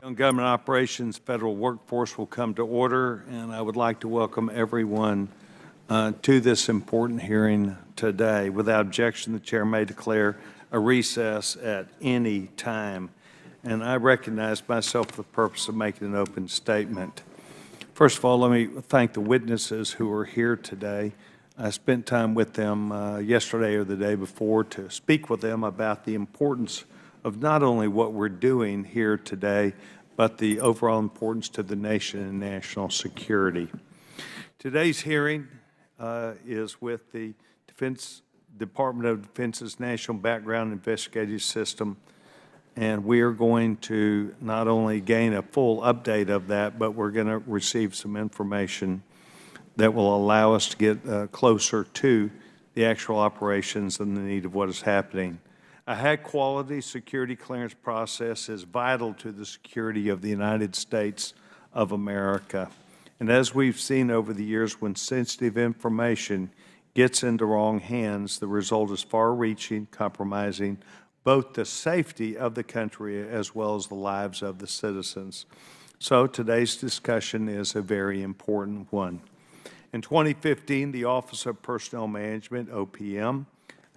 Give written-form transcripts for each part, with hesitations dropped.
On government operations, federal workforce will come to order, and I would like to welcome everyone to this important hearing today. Without objection, the chair may declare a recess at any time. And I recognize myself for the purpose of making an open statement. First of all, let me thank the witnesses who are here today. I spent time with them yesterday or the day before to speak with them about the importance of not only what we're doing here today, but the overall importance to the nation and national security. Today's hearing is with the Department of Defense's National Background Investigative System, and we are going to not only gain a full update of that, but we're going to receive some information that will allow us to get closer to the actual operations and the need of what is happening. A high-quality security clearance process is vital to the security of the United States of America. And as we've seen over the years, when sensitive information gets into wrong hands, the result is far-reaching, compromising both the safety of the country as well as the lives of the citizens. So today's discussion is a very important one. In 2015, the Office of Personnel Management, OPM,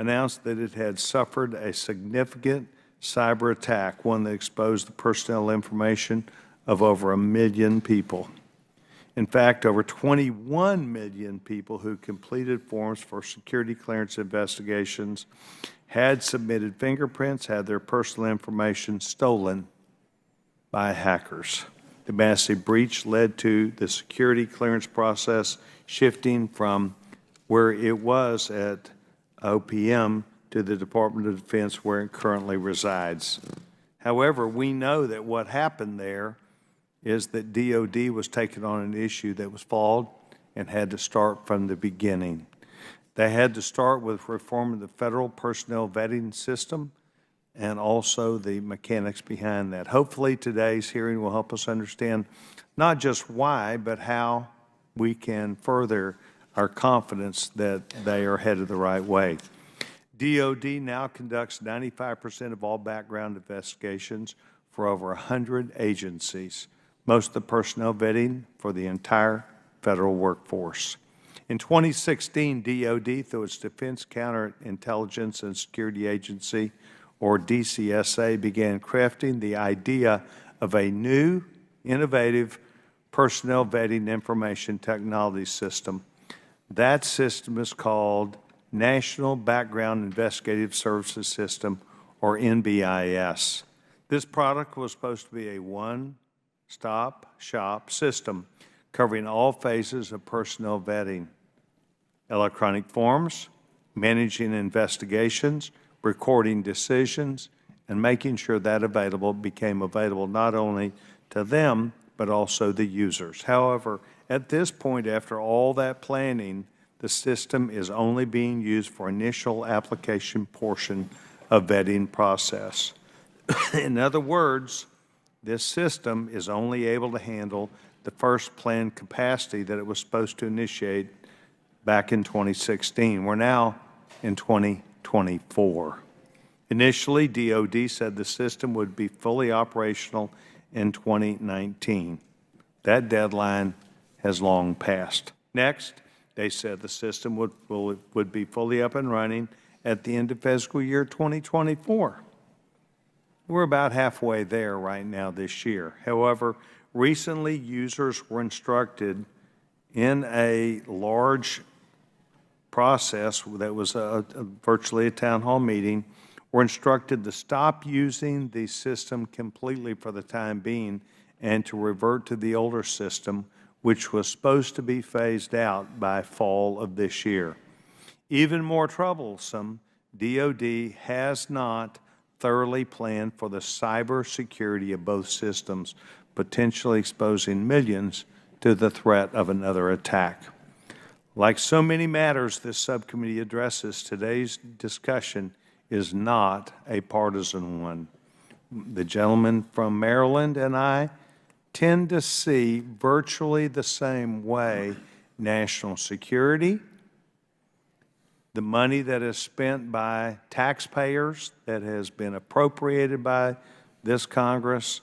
announced that it had suffered a significant cyber attack, one that exposed the personnel information of over 1 million people. In fact, over 21 million people who completed forms for security clearance investigations had submitted fingerprints, had their personal information stolen by hackers. The massive breach led to the security clearance process shifting from where it was at OPM to the Department of Defense, where it currently resides. However, we know that what happened there is that DOD was taking on an issue that was flawed and had to start from the beginning. They had to start with reforming the federal personnel vetting system and also the mechanics behind that. Hopefully today's hearing will help us understand not just why, but how we can further our confidence that they are headed the right way. DOD now conducts 95% of all background investigations for over 100 agencies, most of the personnel vetting for the entire federal workforce. In 2016, DOD, through its Defense Counterintelligence and Security Agency, or DCSA, began crafting the idea of a new, innovative personnel vetting information technology system. That system is called National Background Investigative Services System, or NBIS. This product was supposed to be a one-stop shop system covering all phases of personnel vetting: electronic forms, managing investigations, recording decisions, and making sure that became available not only to them, but also the users. However, at this point, after all that planning, the system is only being used for initial application portion of vetting process. In other words, this system is only able to handle the first planned capacity that it was supposed to initiate back in 2016. We're now in 2024. Initially, DOD said the system would be fully operational in 2019. That deadline has long passed. Next, they said the system would be fully up and running at the end of fiscal year 2024. We're about halfway there right now this year. However, recently users were instructed in a large process that was virtually a town hall meeting, were instructed to stop using the system completely for the time being and to revert to the older system, which was supposed to be phased out by fall of this year. Even more troublesome, DOD has not thoroughly planned for the cyber security of both systems, potentially exposing millions to the threat of another attack. Like so many matters this subcommittee addresses, today's discussion is not a partisan one. The gentleman from Maryland and I tend to see virtually the same way national security, the money that is spent by taxpayers that has been appropriated by this Congress,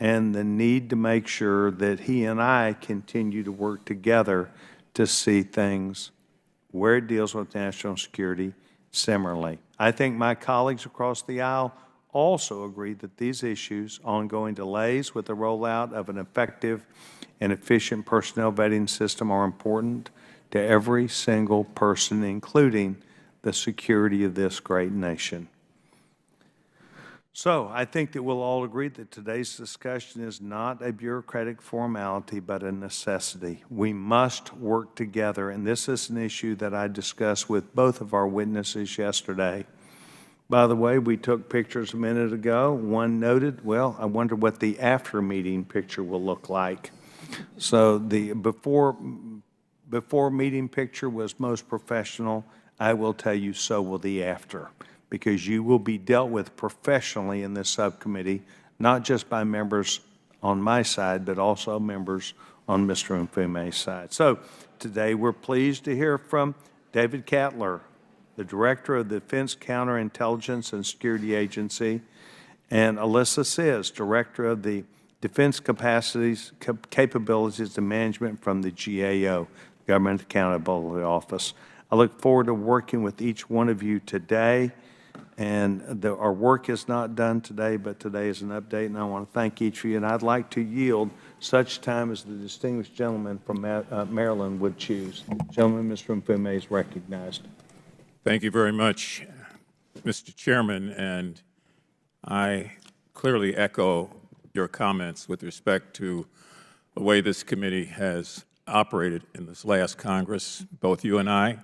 and the need to make sure that he and I continue to work together to see things where it deals with national security similarly. I think my colleagues across the aisle also agree that these issues, ongoing delays with the rollout of an effective and efficient personnel vetting system, are important to every single person, including the security of this great nation. So I think that we'll all agree that today's discussion is not a bureaucratic formality, but a necessity. We must work together, and this is an issue that I discussed with both of our witnesses yesterday. By the way, we took pictures a minute ago. One noted, well, I wonder what the after-meeting picture will look like. So the before meeting picture was most professional. I will tell you, so will the after, because you will be dealt with professionally in this subcommittee, not just by members on my side, but also members on Mr. Mfume's side. So today we're pleased to hear from David Cattler, the Director of the Defense Counterintelligence and Security Agency, and Alissa Czyz, Director of the Defense Capabilities and Management from the GAO, Government Accountability Office. I look forward to working with each one of you today. And our work is not done today, but today is an update, and I want to thank each of you. And I'd like to yield such time as the distinguished gentleman from Maryland would choose. Gentleman, Mr. Mfume is recognized. Thank you very much, Mr. Chairman, and I clearly echo your comments with respect to the way this committee has operated in this last Congress. Both you and I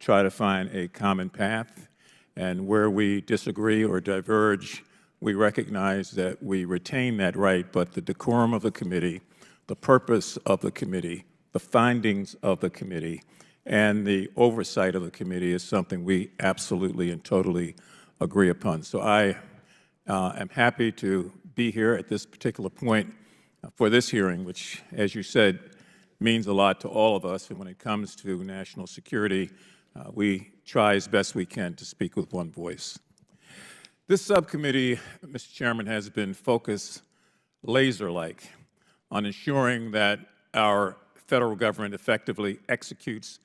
try to find a common path, and where we disagree or diverge, we recognize that we retain that right, but the decorum of the committee, the purpose of the committee, the findings of the committee, and the oversight of the committee is something we absolutely and totally agree upon. So I am happy to be here at this particular point for this hearing, which, as you said, means a lot to all of us. And when it comes to national security, we try as best we can to speak with one voice. This subcommittee, Mr. Chairman, has been focused laser-like on ensuring that our federal government effectively executes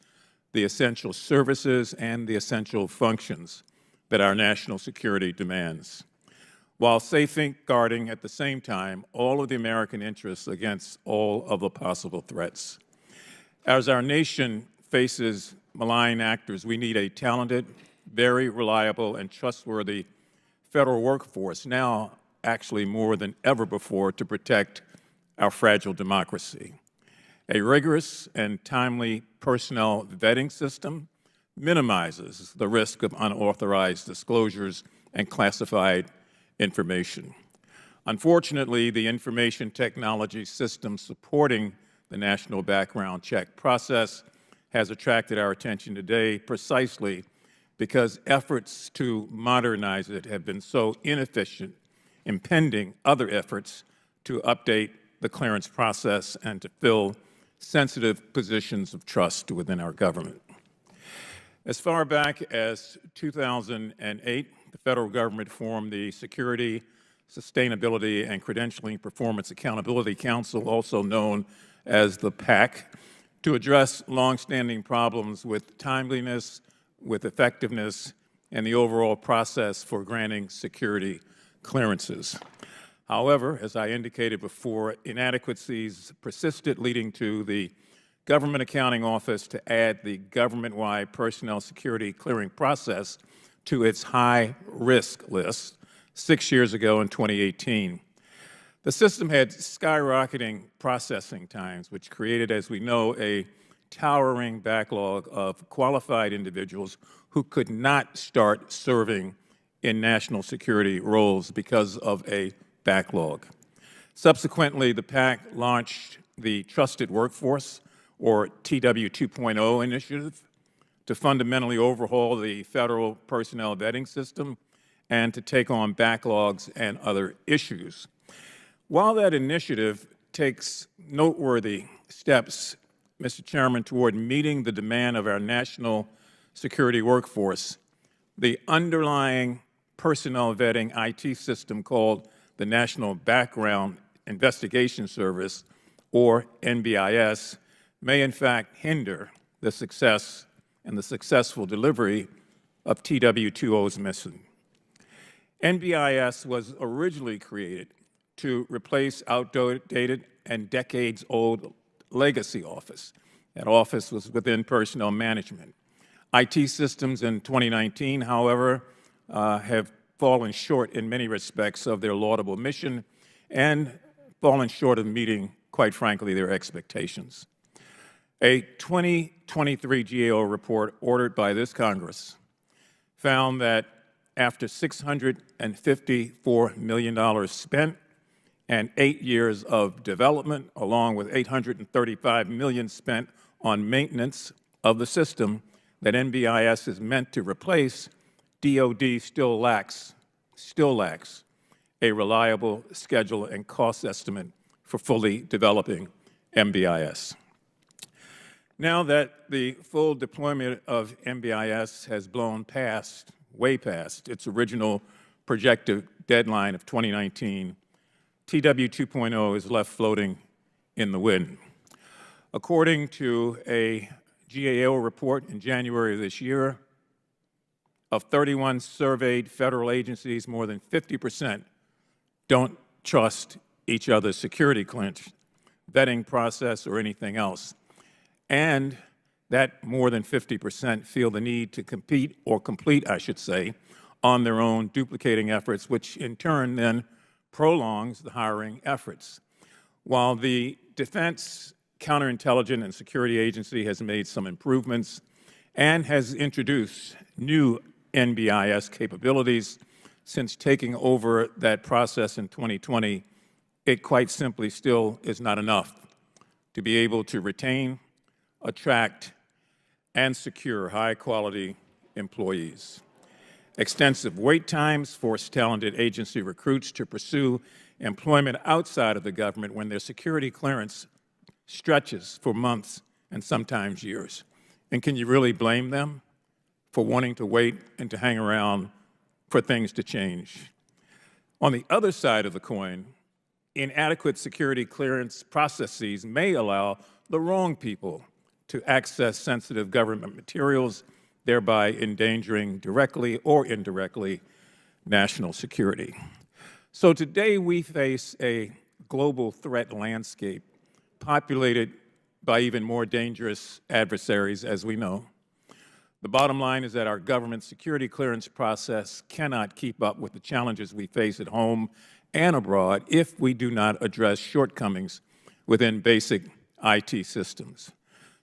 the essential services and the essential functions that our national security demands, while safeguarding at the same time all of the American interests against all of the possible threats. As our nation faces malign actors, we need a talented, very reliable, and trustworthy federal workforce, now actually more than ever before, to protect our fragile democracy. A rigorous and timely personnel vetting system minimizes the risk of unauthorized disclosures and classified information. Unfortunately, the information technology system supporting the national background check process has attracted our attention today precisely because efforts to modernize it have been so inefficient, impeding other efforts to update the clearance process and to fill sensitive positions of trust within our government. As far back as 2008, the federal government formed the Security, Sustainability, and Credentialing Performance Accountability Council, also known as the PAC, to address longstanding problems with timeliness, with effectiveness, and the overall process for granting security clearances. However, as I indicated before, inadequacies persisted, leading to the Government Accounting Office to add the government-wide personnel security clearing process to its high-risk list 6 years ago in 2018. The system had skyrocketing processing times, which created, as we know, a towering backlog of qualified individuals who could not start serving in national security roles because of a backlog. Subsequently, the PAC launched the Trusted Workforce, or TW 2.0 initiative, to fundamentally overhaul the federal personnel vetting system and to take on backlogs and other issues. While that initiative takes noteworthy steps, Mr. Chairman, toward meeting the demand of our national security workforce, the underlying personnel vetting IT system called the National Background Investigation Service, or NBIS, may in fact hinder the success and the successful delivery of TW2O's mission. NBIS was originally created to replace outdated and decades-old legacy office. That office was within personnel management. IT systems in 2019, however, have fallen short in many respects of their laudable mission and fallen short of meeting, quite frankly, their expectations. A 2023 GAO report ordered by this Congress found that after $654 million spent and 8 years of development, along with $835 million spent on maintenance of the system that NBIS is meant to replace, DoD still lacks a reliable schedule and cost estimate for fully developing NBIS. Now that the full deployment of NBIS has blown past, way past, its original projected deadline of 2019, TW 2.0 is left floating in the wind. According to a GAO report in January of this year, of 31 surveyed federal agencies, more than 50% don't trust each other's security clearance, vetting process, or anything else. And that more than 50% feel the need to compete, or complete, I should say, on their own, duplicating efforts, which in turn then prolongs the hiring efforts. While the Defense Counterintelligence and Security Agency has made some improvements and has introduced new NBIS capabilities since taking over that process in 2020, it quite simply still is not enough to be able to retain, attract, and secure high-quality employees. Extensive wait times force talented agency recruits to pursue employment outside of the government when their security clearance stretches for months and sometimes years. And can you really blame them for wanting to wait and to hang around for things to change? On the other side of the coin, inadequate security clearance processes may allow the wrong people to access sensitive government materials, thereby endangering directly or indirectly national security. So today we face a global threat landscape populated by even more dangerous adversaries, as we know. The bottom line is that our government security clearance process cannot keep up with the challenges we face at home and abroad if we do not address shortcomings within basic IT systems.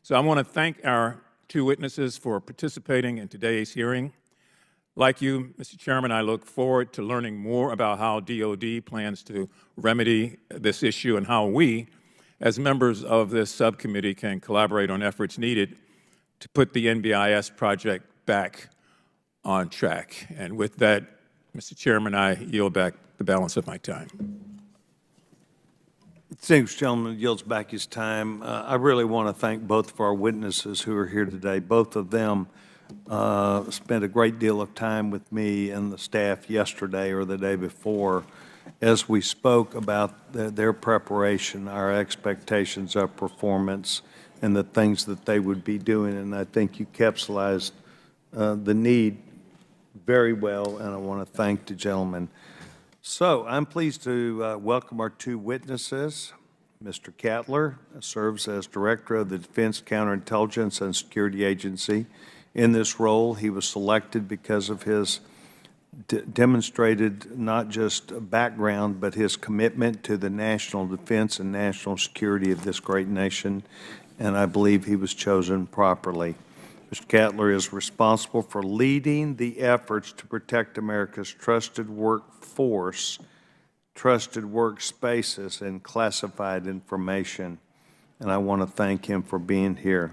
So I want to thank our two witnesses for participating in today's hearing. Like you, Mr. Chairman, I look forward to learning more about how DoD plans to remedy this issue and how we, as members of this subcommittee, can collaborate on efforts needed to put the NBIS project back on track. And with that, Mr. Chairman, I yield back the balance of my time. Distinguished gentleman yields back his time. I really want to thank both of our witnesses who are here today. Both of them spent a great deal of time with me and the staff yesterday or the day before as we spoke about their preparation, our expectations of performance, and the things that they would be doing. And I think you capsulized the need very well, and I want to thank the gentleman. So I'm pleased to welcome our two witnesses. Mr. Cattler serves as Director of the Defense Counterintelligence and Security Agency. In this role, he was selected because of his demonstrated not just background, but his commitment to the national defense and national security of this great nation, and I believe he was chosen properly. Mr. Cattler is responsible for leading the efforts to protect America's trusted workforce, trusted workspaces, and classified information, and I want to thank him for being here.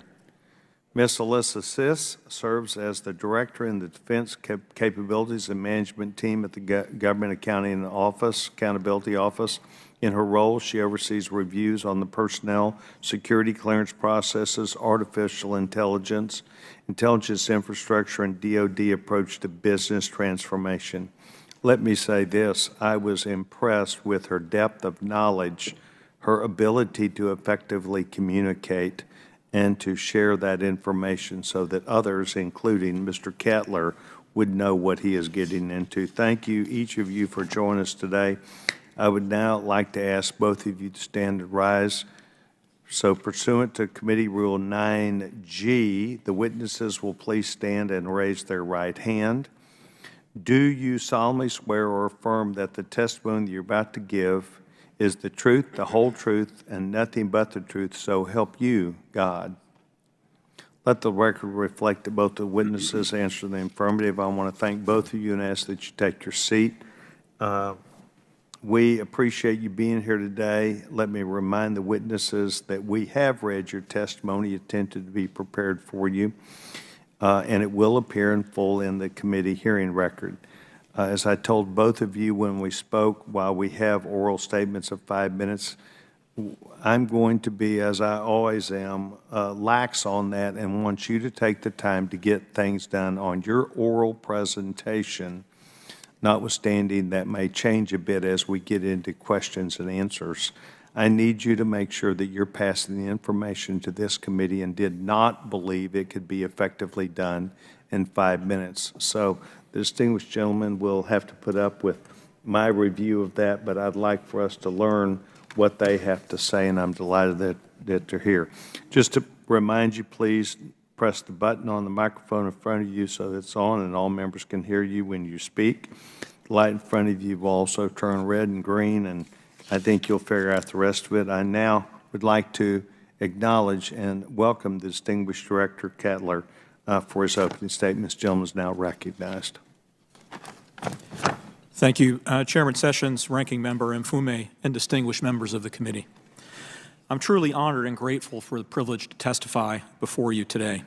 Ms. Alissa Czyz serves as the Director in the Defense Capabilities and Management Team at the Government Accountability Office. In her role, she oversees reviews on the personnel, security clearance processes, artificial intelligence, intelligence infrastructure, and DoD approach to business transformation. let me say this. I was impressed with her depth of knowledge, her ability to effectively communicate, and to share that information so that others, including Mr. Kettler, would know what he is getting into. Thank you, each of you, for joining us today. I would now like to ask both of you to stand and rise. So pursuant to Committee Rule 9G, the witnesses will please stand and raise their right hand. Do you solemnly swear or affirm that the testimony you're about to give is the truth, the whole truth, and nothing but the truth, so help you, God? Let the record reflect that both the witnesses answer the affirmative. I want to thank both of you and ask that you take your seat. We appreciate you being here today. Let me remind the witnesses that we have read your testimony, attempted to be prepared for you, and it will appear in full in the committee hearing record. As I told both of you when we spoke, while we have oral statements of 5 minutes, I'm going to be, as I always am, lax on that and want you to take the time to get things done on your oral presentation, notwithstanding that may change a bit as we get into questions and answers. I need you to make sure that you're passing the information to this committee and did not believe it could be effectively done in 5 minutes. So the distinguished gentleman will have to put up with my review of that, but I'd like for us to learn what they have to say, and I'm delighted that they're here. Just to remind you, please press the button on the microphone in front of you so that it's on and all members can hear you when you speak. The light in front of you will also turn red and green, and I think you'll figure out the rest of it. I now would like to acknowledge and welcome the distinguished Director Kettler for his opening statement. This gentleman is now recognized. Thank you, Chairman Sessions, Ranking Member Mfume, and distinguished members of the committee. I'm truly honored and grateful for the privilege to testify before you today.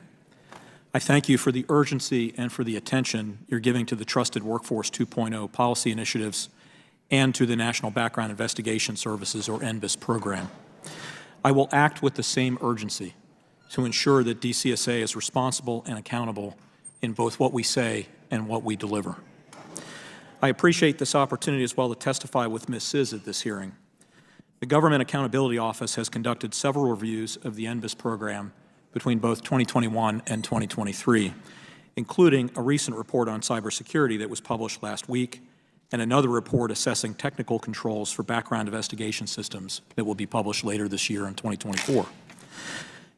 I thank you for the urgency and for the attention you're giving to the Trusted Workforce 2.0 policy initiatives and to the National Background Investigation Services, or NBIS, program. I will act with the same urgency to ensure that DCSA is responsible and accountable in both what we say and what we deliver. I appreciate this opportunity as well to testify with Ms. Czyz at this hearing. The Government Accountability Office has conducted several reviews of the NBIS program between both 2021 and 2023, including a recent report on cybersecurity that was published last week and another report assessing technical controls for background investigation systems that will be published later this year in 2024.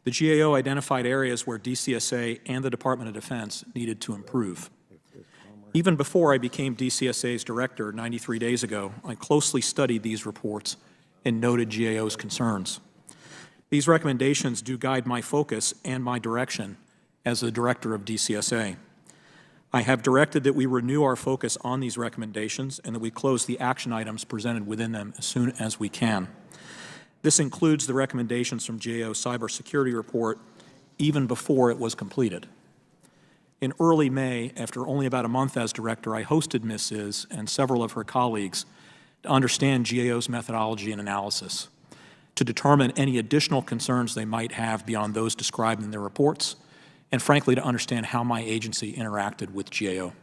The GAO identified areas where DCSA and the Department of Defense needed to improve. Even before I became DCSA's director 93 days ago, I closely studied these reports and noted GAO's concerns. These recommendations do guide my focus and my direction as the director of DCSA. I have directed that we renew our focus on these recommendations and that we close the action items presented within them as soon as we can. This includes the recommendations from GAO's cybersecurity report even before it was completed. In early May, after only about a month as director, I hosted Ms. Czyz and several of her colleagues to understand GAO's methodology and analysis, to determine any additional concerns they might have beyond those described in their reports, and frankly, to understand how my agency interacted with GAO.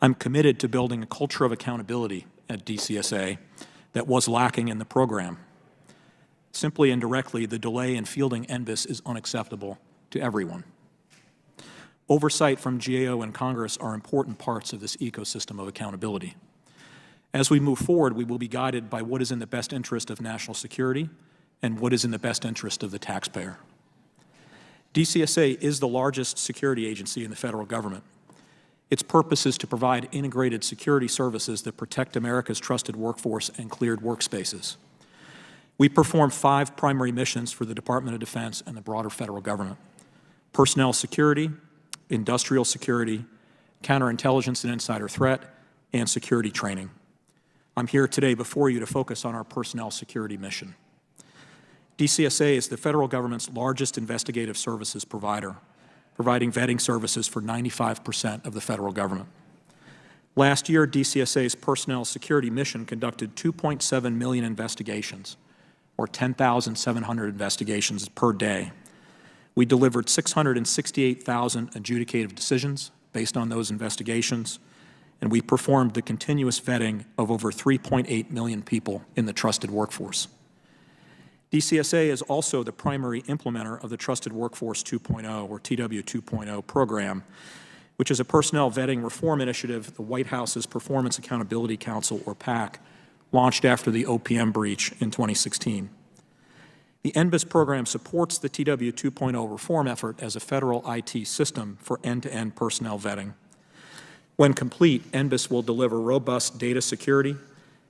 I'm committed to building a culture of accountability at DCSA that was lacking in the program. Simply and directly, the delay in fielding NBIS is unacceptable to everyone. Oversight from GAO and Congress are important parts of this ecosystem of accountability. As we move forward, we will be guided by what is in the best interest of national security and what is in the best interest of the taxpayer. DCSA is the largest security agency in the federal government. Its purpose is to provide integrated security services that protect America's trusted workforce and cleared workspaces. We perform 5 primary missions for the Department of Defense and the broader federal government: personnel security, industrial security, counterintelligence and insider threat, and security training. I'm here today before you to focus on our personnel security mission. DCSA is the federal government's largest investigative services provider, providing vetting services for 95% of the federal government. Last year, DCSA's personnel security mission conducted 2.7 million investigations, or 10,700 investigations per day. We delivered 668,000 adjudicative decisions based on those investigations, and we performed the continuous vetting of over 3.8 million people in the trusted workforce. DCSA is also the primary implementer of the Trusted Workforce 2.0, or TW 2.0 program, which is a personnel vetting reform initiative the White House's Performance Accountability Council, or PAC, launched after the OPM breach in 2016. The NBIS program supports the TW 2.0 reform effort as a federal IT system for end-to-end personnel vetting. When complete, NBIS will deliver robust data security,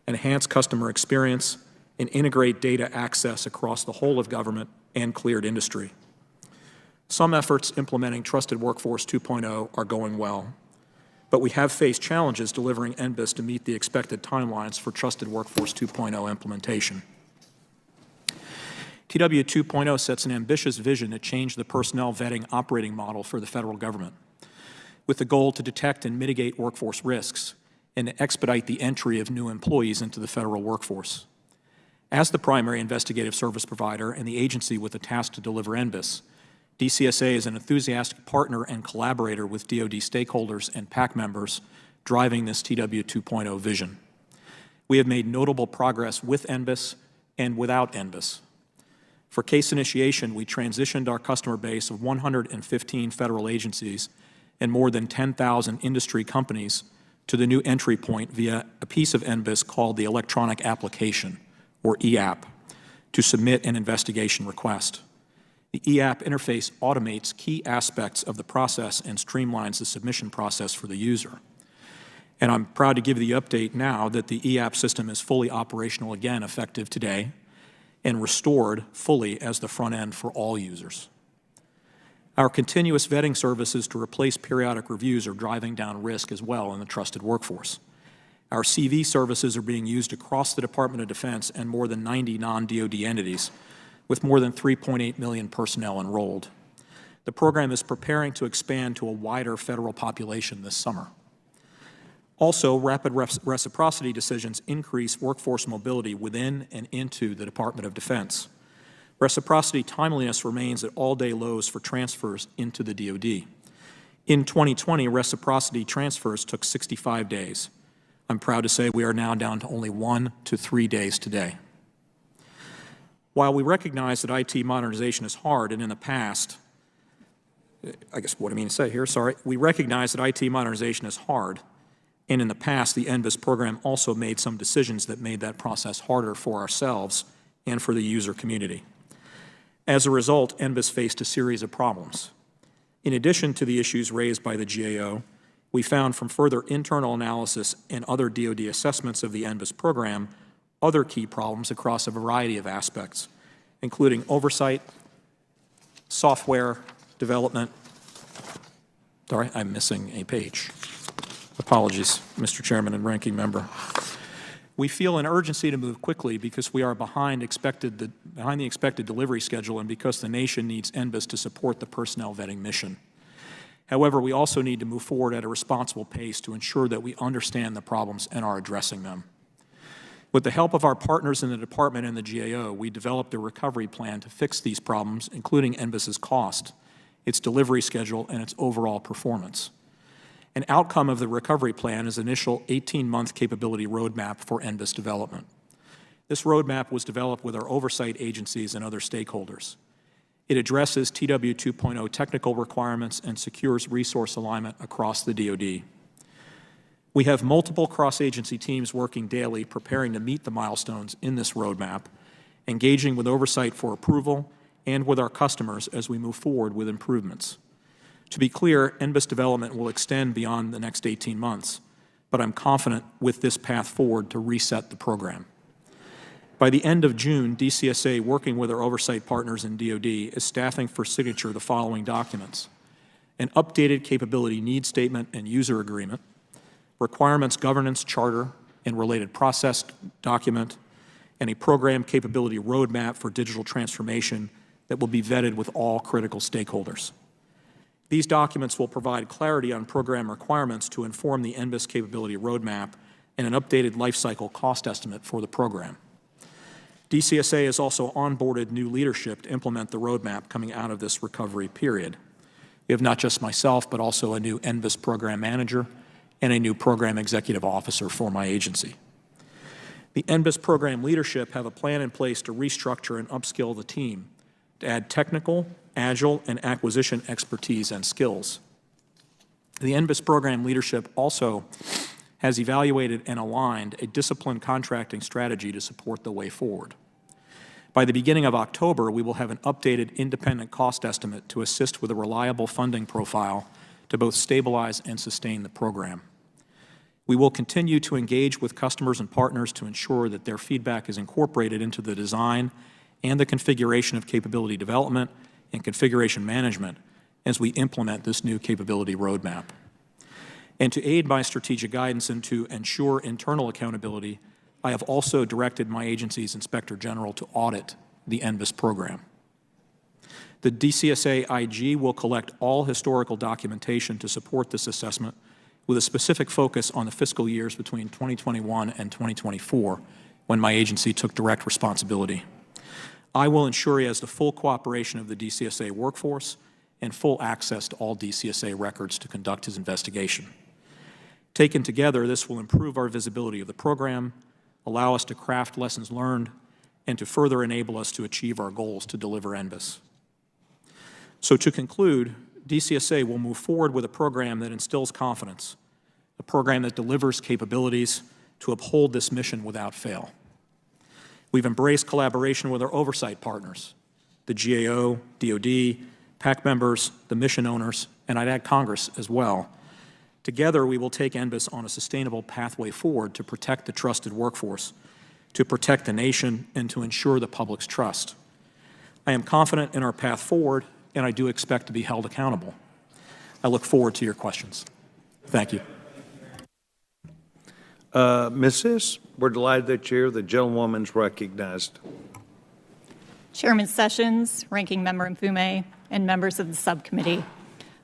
enhance customer experience, and integrate data access across the whole of government and cleared industry. Some efforts implementing Trusted Workforce 2.0 are going well, but we have faced challenges delivering NBIS to meet the expected timelines for Trusted Workforce 2.0 implementation. TW 2.0 sets an ambitious vision to change the personnel vetting operating model for the federal government, with the goal to detect and mitigate workforce risks and to expedite the entry of new employees into the federal workforce. As the primary investigative service provider and the agency with the task to deliver NBIS, DCSA is an enthusiastic partner and collaborator with DoD stakeholders and PAC members driving this TW 2.0 vision. We have made notable progress with NBIS and without NBIS. For case initiation, we transitioned our customer base of 115 federal agencies and more than 10,000 industry companies to the new entry point via a piece of NBIS called the Electronic Application, or EAP, to submit an investigation request. The EAP interface automates key aspects of the process and streamlines the submission process for the user. And I'm proud to give you the update now that the EAP system is fully operational again effective today and restored fully as the front end for all users. Our continuous vetting services to replace periodic reviews are driving down risk as well in the trusted workforce. Our CV services are being used across the Department of Defense and more than 90 non-DoD entities, with more than 3.8 million personnel enrolled. The program is preparing to expand to a wider federal population this summer. Also, rapid reciprocity decisions increase workforce mobility within and into the Department of Defense. Reciprocity timeliness remains at all-day lows for transfers into the DoD. In 2020, reciprocity transfers took 65 days. I'm proud to say we are now down to only 1 to 3 days today. While we recognize that IT modernization is hard, and in the past, we recognize that IT modernization is hard, and in the past, the NBIS program also made some decisions that made that process harder for ourselves and for the user community. As a result, NBIS faced a series of problems. In addition to the issues raised by the GAO, we found from further internal analysis and other DoD assessments of the NBIS program other key problems across a variety of aspects, including oversight, software development. Sorry, I'm missing a page. Apologies, Mr. Chairman and Ranking Member. We feel an urgency to move quickly because we are behind the expected delivery schedule and because the nation needs NBIS to support the personnel vetting mission. However, we also need to move forward at a responsible pace to ensure that we understand the problems and are addressing them. With the help of our partners in the Department and the GAO, we developed a recovery plan to fix these problems, including NBIS's cost, its delivery schedule, and its overall performance. An outcome of the recovery plan is initial 18-month capability roadmap for NBIS development. This roadmap was developed with our oversight agencies and other stakeholders. It addresses TW 2.0 technical requirements and secures resource alignment across the DoD. We have multiple cross-agency teams working daily preparing to meet the milestones in this roadmap, engaging with oversight for approval, and with our customers as we move forward with improvements. To be clear, NBIS development will extend beyond the next 18 months, but I'm confident with this path forward to reset the program. By the end of June, DCSA, working with our oversight partners in DoD, is staffing for signature the following documents: an updated capability needs statement and user agreement, requirements governance charter and related process document, and a program capability roadmap for digital transformation that will be vetted with all critical stakeholders. These documents will provide clarity on program requirements to inform the NBIS capability roadmap and an updated lifecycle cost estimate for the program. DCSA has also onboarded new leadership to implement the roadmap coming out of this recovery period. We have not just myself, but also a new NBIS program manager and a new program executive officer for my agency. The NBIS program leadership have a plan in place to restructure and upskill the team to add technical, agile, and acquisition expertise and skills. The NBIS program leadership also has evaluated and aligned a disciplined contracting strategy to support the way forward. By the beginning of October, we will have an updated independent cost estimate to assist with a reliable funding profile to both stabilize and sustain the program. We will continue to engage with customers and partners to ensure that their feedback is incorporated into the design and the configuration of capability development and configuration management as we implement this new capability roadmap. And to aid my strategic guidance and to ensure internal accountability, I have also directed my agency's Inspector General to audit the NBIS program. The DCSA IG will collect all historical documentation to support this assessment with a specific focus on the fiscal years between 2021 and 2024, when my agency took direct responsibility. I will ensure he has the full cooperation of the DCSA workforce and full access to all DCSA records to conduct his investigation. Taken together, this will improve our visibility of the program, allow us to craft lessons learned, and to further enable us to achieve our goals to deliver NBIS. So to conclude, DCSA will move forward with a program that instills confidence, a program that delivers capabilities to uphold this mission without fail. We've embraced collaboration with our oversight partners, the GAO, DoD, PAC members, the mission owners, and I'd add Congress as well. Together, we will take NBIS on a sustainable pathway forward to protect the trusted workforce, to protect the nation, and to ensure the public's trust. I am confident in our path forward, and I do expect to be held accountable. I look forward to your questions. Thank you. Mrs., we're delighted that you're here. The gentlewoman's recognized. Chairman Sessions, Ranking Member Mfume, and members of the subcommittee.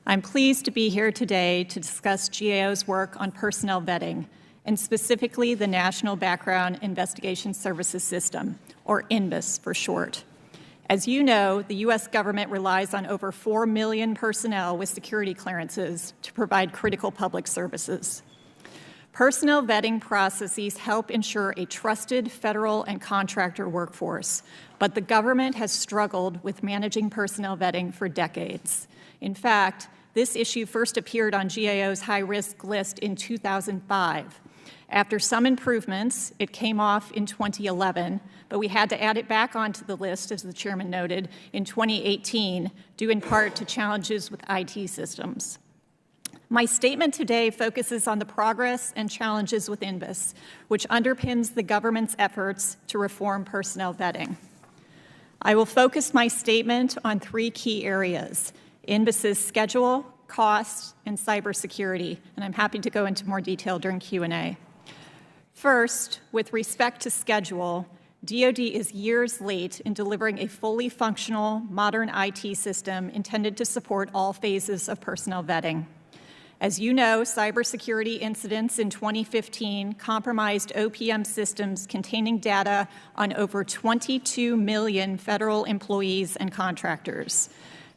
I'm pleased to be here today to discuss GAO's work on personnel vetting, and specifically the National Background Investigation Services System, or NBIS for short. As you know, the U.S. government relies on over 4 million personnel with security clearances to provide critical public services. Personnel vetting processes help ensure a trusted federal and contractor workforce, but the government has struggled with managing personnel vetting for decades. In fact, this issue first appeared on GAO's high-risk list in 2005. After some improvements, it came off in 2011, but we had to add it back onto the list, as the chairman noted, in 2018, due in part to challenges with IT systems. My statement today focuses on the progress and challenges with NBIS, which underpins the government's efforts to reform personnel vetting. I will focus my statement on 3 key areas: NBIS's schedule, costs, and cybersecurity, and I'm happy to go into more detail during Q&A. First, with respect to schedule, DoD is years late in delivering a fully functional, modern IT system intended to support all phases of personnel vetting. As you know, cybersecurity incidents in 2015 compromised OPM systems containing data on over 22 million federal employees and contractors.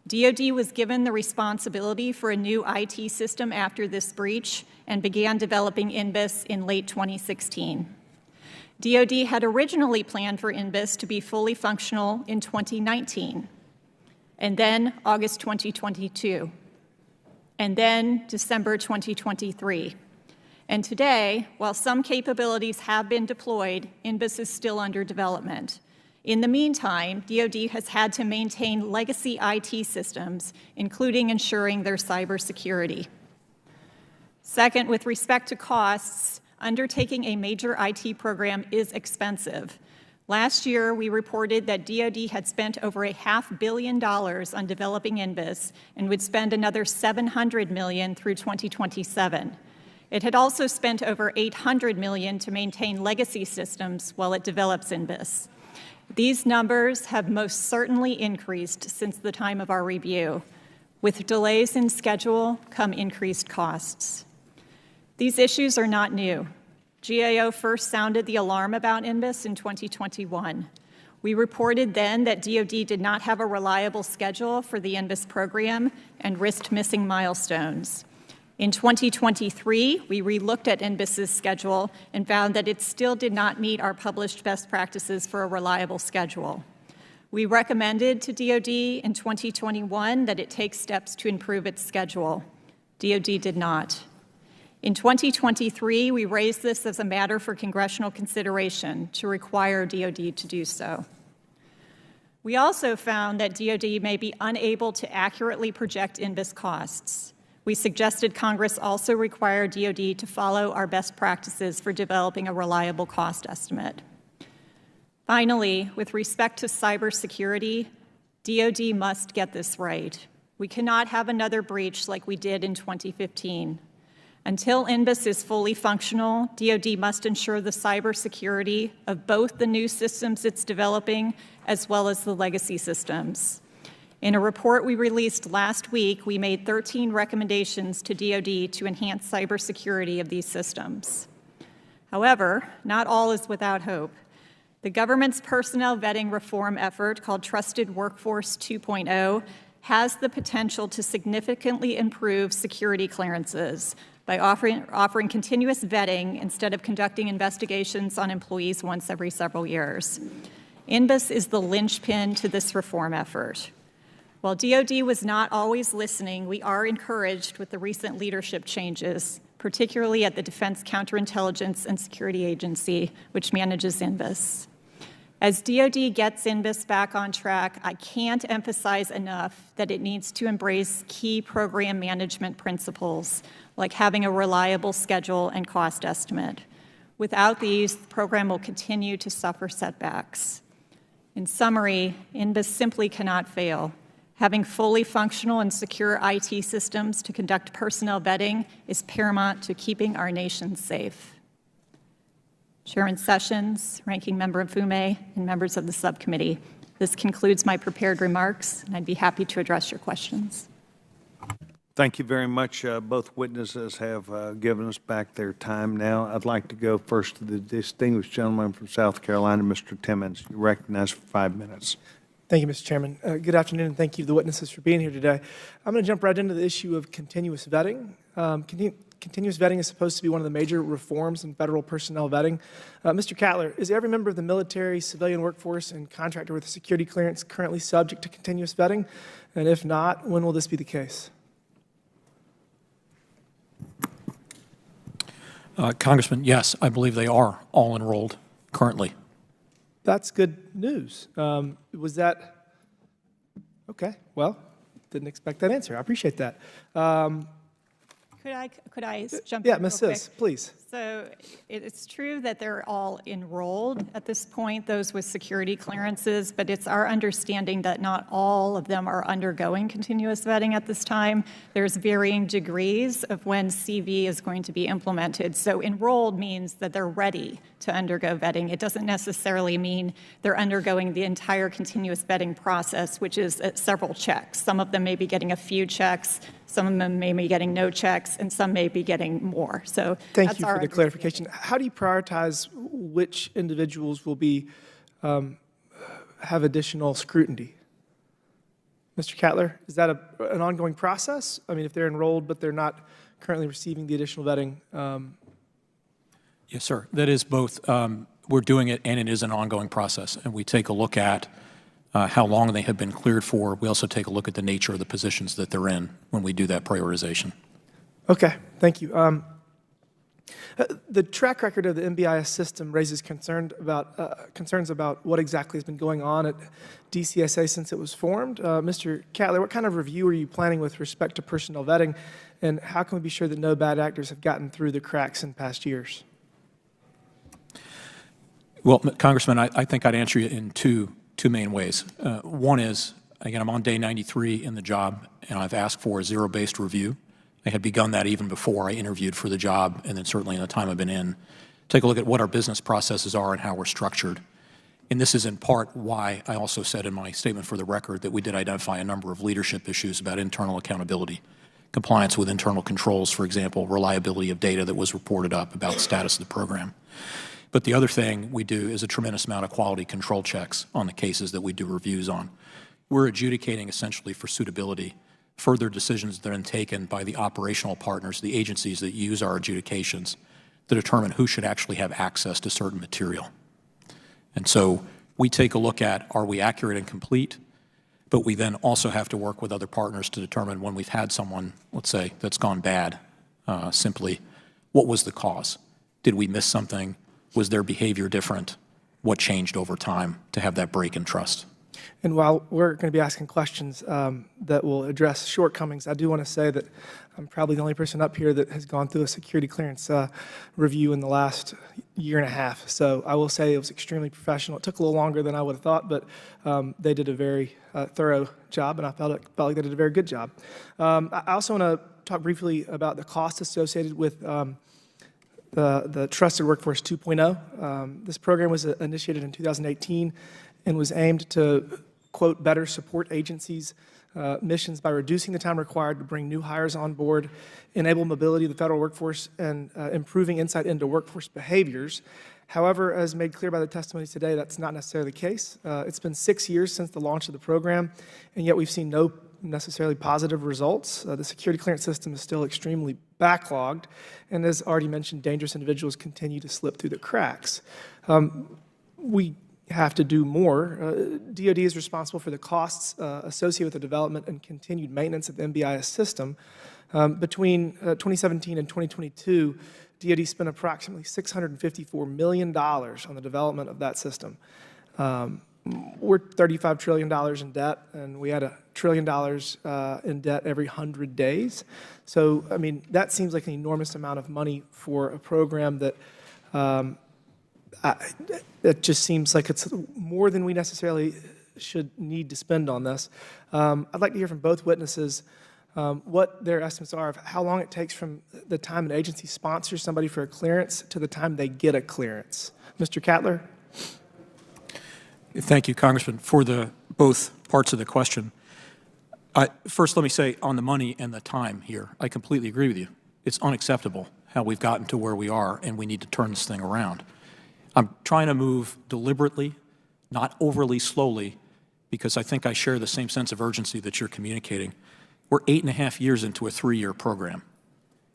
DoD was given the responsibility for a new IT system after this breach and began developing NBIS in late 2016. DoD had originally planned for NBIS to be fully functional in 2019, and then August 2022, and then December 2023. And today, while some capabilities have been deployed, NBIS is still under development. In the meantime, DoD has had to maintain legacy IT systems, including ensuring their cybersecurity. Second, with respect to costs, undertaking a major IT program is expensive. Last year, we reported that DoD had spent over $500 million on developing NBIS and would spend another $700 million through 2027. It had also spent over $800 million to maintain legacy systems while it develops NBIS. These numbers have most certainly increased since the time of our review. With delays in schedule come increased costs. These issues are not new. GAO first sounded the alarm about NBIS in 2021. We reported then that DoD did not have a reliable schedule for the NBIS program and risked missing milestones. In 2023, we relooked at NBIS's schedule and found that it still did not meet our published best practices for a reliable schedule. We recommended to DoD in 2021 that it take steps to improve its schedule. DoD did not. In 2023, we raised this as a matter for congressional consideration to require DoD to do so. We also found that DoD may be unable to accurately project NBIS costs. We suggested Congress also require DoD to follow our best practices for developing a reliable cost estimate. Finally, with respect to cybersecurity, DoD must get this right. We cannot have another breach like we did in 2015. Until NBIS is fully functional, DoD must ensure the cybersecurity of both the new systems it's developing as well as the legacy systems. In a report we released last week, we made 13 recommendations to DoD to enhance cybersecurity of these systems. However, not all is without hope. The government's personnel vetting reform effort, called Trusted Workforce 2.0, has the potential to significantly improve security clearances by offering continuous vetting instead of conducting investigations on employees once every several years. NBIS is the linchpin to this reform effort. While DoD was not always listening, we are encouraged with the recent leadership changes, particularly at the Defense Counterintelligence and Security Agency, which manages NBIS. As DoD gets NBIS back on track, I can't emphasize enough that it needs to embrace key program management principles, like having a reliable schedule and cost estimate. Without these, the program will continue to suffer setbacks. In summary, NBIS simply cannot fail. Having fully functional and secure IT systems to conduct personnel vetting is paramount to keeping our nation safe. Chairman Sessions, Ranking Member Mfume, and members of the subcommittee, this concludes my prepared remarks, and I'd be happy to address your questions. Thank you very much. Both witnesses have given us back their time now. I'd like to go first to the distinguished gentleman from South Carolina, Mr. Timmons. You're recognized for 5 minutes. Thank you, Mr. Chairman. Good afternoon, and thank you to the witnesses for being here today. I'm going to jump right into the issue of continuous vetting. Continuous vetting is supposed to be one of the major reforms in federal personnel vetting. Mr. Cattler, is every member of the military, civilian workforce, and contractor with a security clearance currently subject to continuous vetting? And if not, when will this be the case? Congressman, yes, I believe they are all enrolled currently. That's good news. Was that, okay, well, didn't expect that answer. I appreciate that. Could I jump in? Yeah, Ms. Czyz, please. So it's true that they're all enrolled at this point, those with security clearances, but it's our understanding that not all of them are undergoing continuous vetting at this time. There's varying degrees of when CV is going to be implemented. So enrolled means that they're ready to undergo vetting. It doesn't necessarily mean they're undergoing the entire continuous vetting process, which is several checks. Some of them may be getting a few checks, some of them may be getting no checks, and some may be getting more. So thank you for the clarification. How do you prioritize which individuals will be have additional scrutiny? Mr. Cattler, is that an ongoing process? I mean, if they're enrolled but they're not currently receiving the additional vetting? Yes, sir. That is both. We're doing it, and it is an ongoing process. And we take a look at how long they have been cleared for. We also take a look at the nature of the positions that they're in when we do that prioritization. Okay, thank you. The track record of the NBIS system raises concerns about what exactly has been going on at DCSA since it was formed. Mr. Cattler, what kind of review are you planning with respect to personnel vetting, and how can we be sure that no bad actors have gotten through the cracks in past years? Well, Congressman, I think I'd answer you in two main ways. One is, again, I'm on day 93 in the job, and I've asked for a zero-based review. I had begun that even before I interviewed for the job, and then certainly in the time I've been in. Take a look at what our business processes are and how we're structured. And this is in part why I also said in my statement for the record that we did identify a number of leadership issues about internal accountability, compliance with internal controls, for example, reliability of data that was reported up about status of the program. But the other thing we do is a tremendous amount of quality control checks on the cases that we do reviews on. We're adjudicating essentially for suitability further decisions then taken by the operational partners, the agencies that use our adjudications, to determine who should actually have access to certain material. And so we take a look at, are we accurate and complete? But we then also have to work with other partners to determine when we've had someone, let's say, that's gone bad, simply, what was the cause? Did we miss something? Was their behavior different? What changed over time to have that break in trust? And while we're going to be asking questions that will address shortcomings, I do want to say that I'm probably the only person up here that has gone through a security clearance review in the last year and a half. So I will say it was extremely professional. It took a little longer than I would have thought, but they did a very thorough job, and I felt like they did a very good job. I also want to talk briefly about the cost associated with the Trusted Workforce 2.0. This program was initiated in 2018 and was aimed to, quote, better support agencies' missions by reducing the time required to bring new hires on board, enable mobility of the federal workforce, and improving insight into workforce behaviors. However, as made clear by the testimonies today, that's not necessarily the case. It's been 6 years since the launch of the program, and yet we've seen no necessarily positive results. The security clearance system is still extremely backlogged, and as already mentioned, dangerous individuals continue to slip through the cracks. We have to do more. DoD is responsible for the costs associated with the development and continued maintenance of the NBIS system. Between 2017 and 2022, DoD spent approximately $654 million on the development of that system. We're $35 trillion in debt, and we had $1 trillion in debt every 100 days. So, I mean, that seems like an enormous amount of money for a program that it just seems like it's more than we necessarily should need to spend on this. I'd like to hear from both witnesses what their estimates are of how long it takes from the time an agency sponsors somebody for a clearance to the time they get a clearance. Mr. Cattler? Thank you, Congressman, for both parts of the question. First, let me say on the money and the time here, I completely agree with you. It's unacceptable how we've gotten to where we are, and we need to turn this thing around. I'm trying to move deliberately, not overly slowly, because I think I share the same sense of urgency that you're communicating. We're 8.5 years into a 3-year program.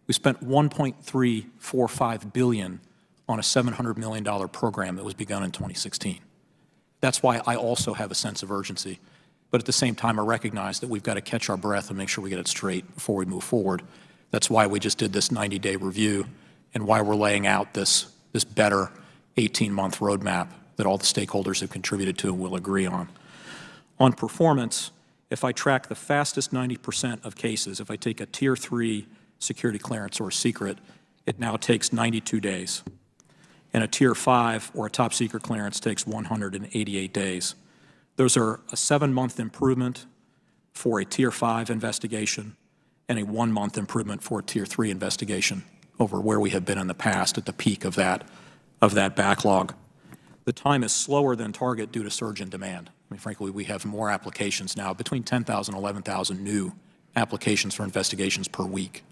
We spent $1.345 billion on a $700 million program that was begun in 2016. That's why I also have a sense of urgency. But at the same time, I recognize that we've got to catch our breath and make sure we get it straight before we move forward. That's why we just did this 90-day review and why we're laying out this better 18-month roadmap that all the stakeholders have contributed to and will agree on. On performance, if I track the fastest 90% of cases, if I take a Tier 3 security clearance or a secret, it now takes 92 days. And a Tier 5 or a top secret clearance takes 188 days. Those are a 7-month improvement for a Tier 5 investigation and a 1-month improvement for a Tier 3 investigation over where we have been in the past at the peak of that backlog. The time is slower than target due to surge in demand. I mean, frankly, we have more applications now, between 10,000 and 11,000 new applications for investigations per week.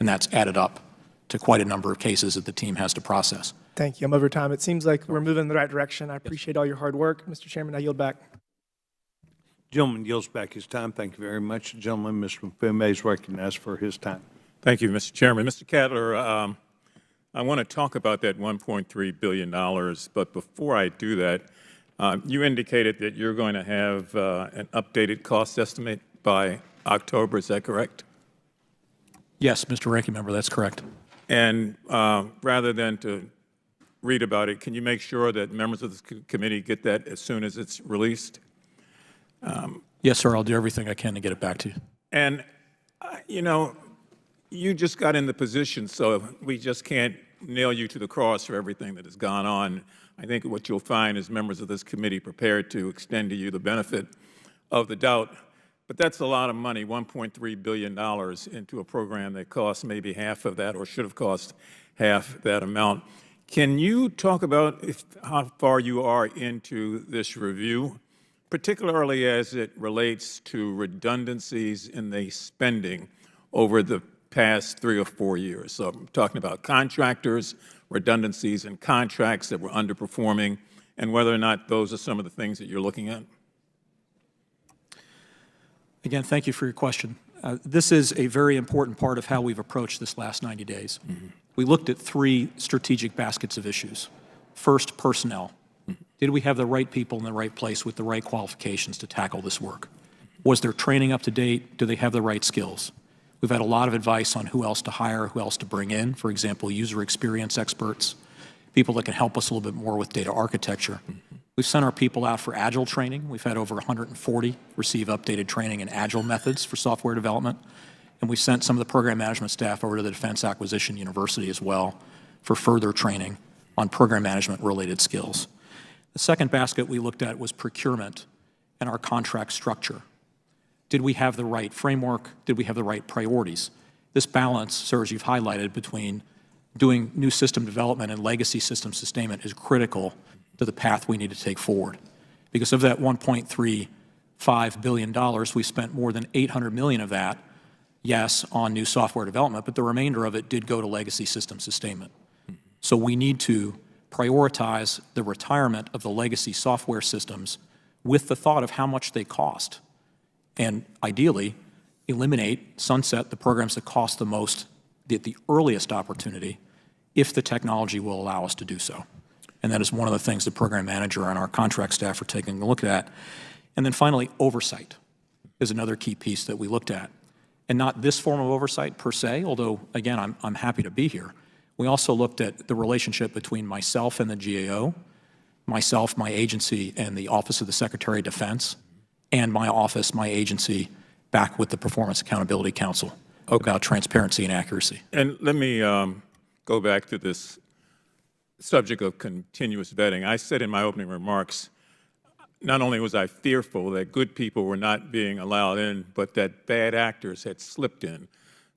And that's added up to quite a number of cases that the team has to process. Thank you. I'm over time. It seems like we're moving in the right direction. I appreciate all your hard work. Mr. Chairman, I yield back. Gentleman yields back his time. Thank you very much. The gentleman, Mr. Mfume, is recognized for his time. Thank you, Mr. Chairman. Mr. Cattler, I want to talk about that $1.3 billion, but before I do that, you indicated that you're going to have an updated cost estimate by October. Is that correct? Yes, Mr. Ranking Member, that's correct. And rather than to read about it, can you make sure that members of the committee get that as soon as it's released? Yes, sir. I'll do everything I can to get it back to you. And, you know, you just got in the position, so we just can't nail you to the cross for everything that has gone on. I think what you'll find is members of this committee prepared to extend to you the benefit of the doubt. But that's a lot of money, $1.3 billion, into a program that costs maybe half of that or should have cost half that amount. Can you talk about how far you are into this review, particularly as it relates to redundancies in the spending over the past 3 or 4 years? So I'm talking about contractors, redundancies in contracts that were underperforming, and whether or not those are some of the things that you're looking at. Again, thank you for your question. This is a very important part of how we've approached this last 90 days. We looked at 3 strategic baskets of issues. First, personnel. Did we have the right people in the right place with the right qualifications to tackle this work? Was their training up to date? Do they have the right skills? We've had a lot of advice on who else to hire, who else to bring in. For example, user experience experts, people that can help us a little bit more with data architecture. We've sent our people out for Agile training. We've had over 140 receive updated training in Agile methods for software development. And we sent some of the program management staff over to the Defense Acquisition University as well for further training on program management related skills. The second basket we looked at was procurement and our contract structure. Did we have the right framework? Did we have the right priorities? This balance, sir, as you've highlighted, between doing new system development and legacy system sustainment is critical to the path we need to take forward. Because of that $1.35 billion, we spent more than $800 million of that, yes, on new software development, but the remainder of it did go to legacy system sustainment. So we need to prioritize the retirement of the legacy software systems with the thought of how much they cost, and ideally eliminate, sunset the programs that cost the most at the earliest opportunity if the technology will allow us to do so. And that is one of the things the program manager and our contract staff are taking a look at. And then finally, oversight is another key piece that we looked at. And not this form of oversight per se, although, again, I'm happy to be here. We also looked at the relationship between myself and the GAO, myself, my agency, and the Office of the Secretary of Defense, and my office, my agency, back with the Performance Accountability Council about transparency and accuracy. And let me go back to this subject of continuous vetting. I said in my opening remarks, not only was I fearful that good people were not being allowed in, but that bad actors had slipped in.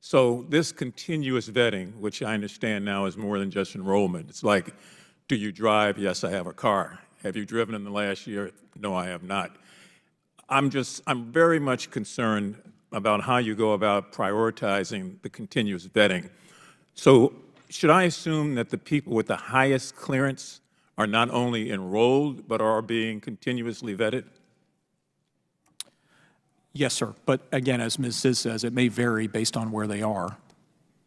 So this continuous vetting, which I understand now is more than just enrollment. It's like, do you drive? Yes, I have a car. Have you driven in the last year? No, I have not. I'm very much concerned about how you go about prioritizing the continuous vetting. So should I assume that the people with the highest clearance are not only enrolled, but are being continuously vetted? Yes, sir. But again, as Ms. Czyz says, it may vary based on where they are.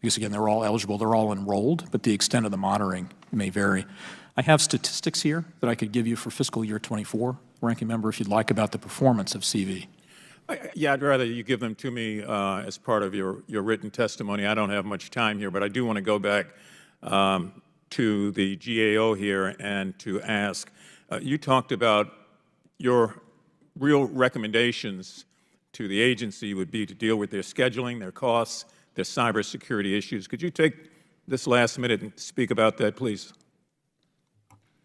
Because again, they're all eligible, they're all enrolled, but the extent of the monitoring may vary. I have statistics here that I could give you for fiscal year 24, Ranking Member, if you'd like, about the performance of CV. Yeah, I'd rather you give them to me as part of your written testimony. I don't have much time here, but I do want to go back to the GAO here and to ask, you talked about your real recommendations to the agency would be to deal with their scheduling, their costs, their cybersecurity issues. Could you take this last minute and speak about that, please?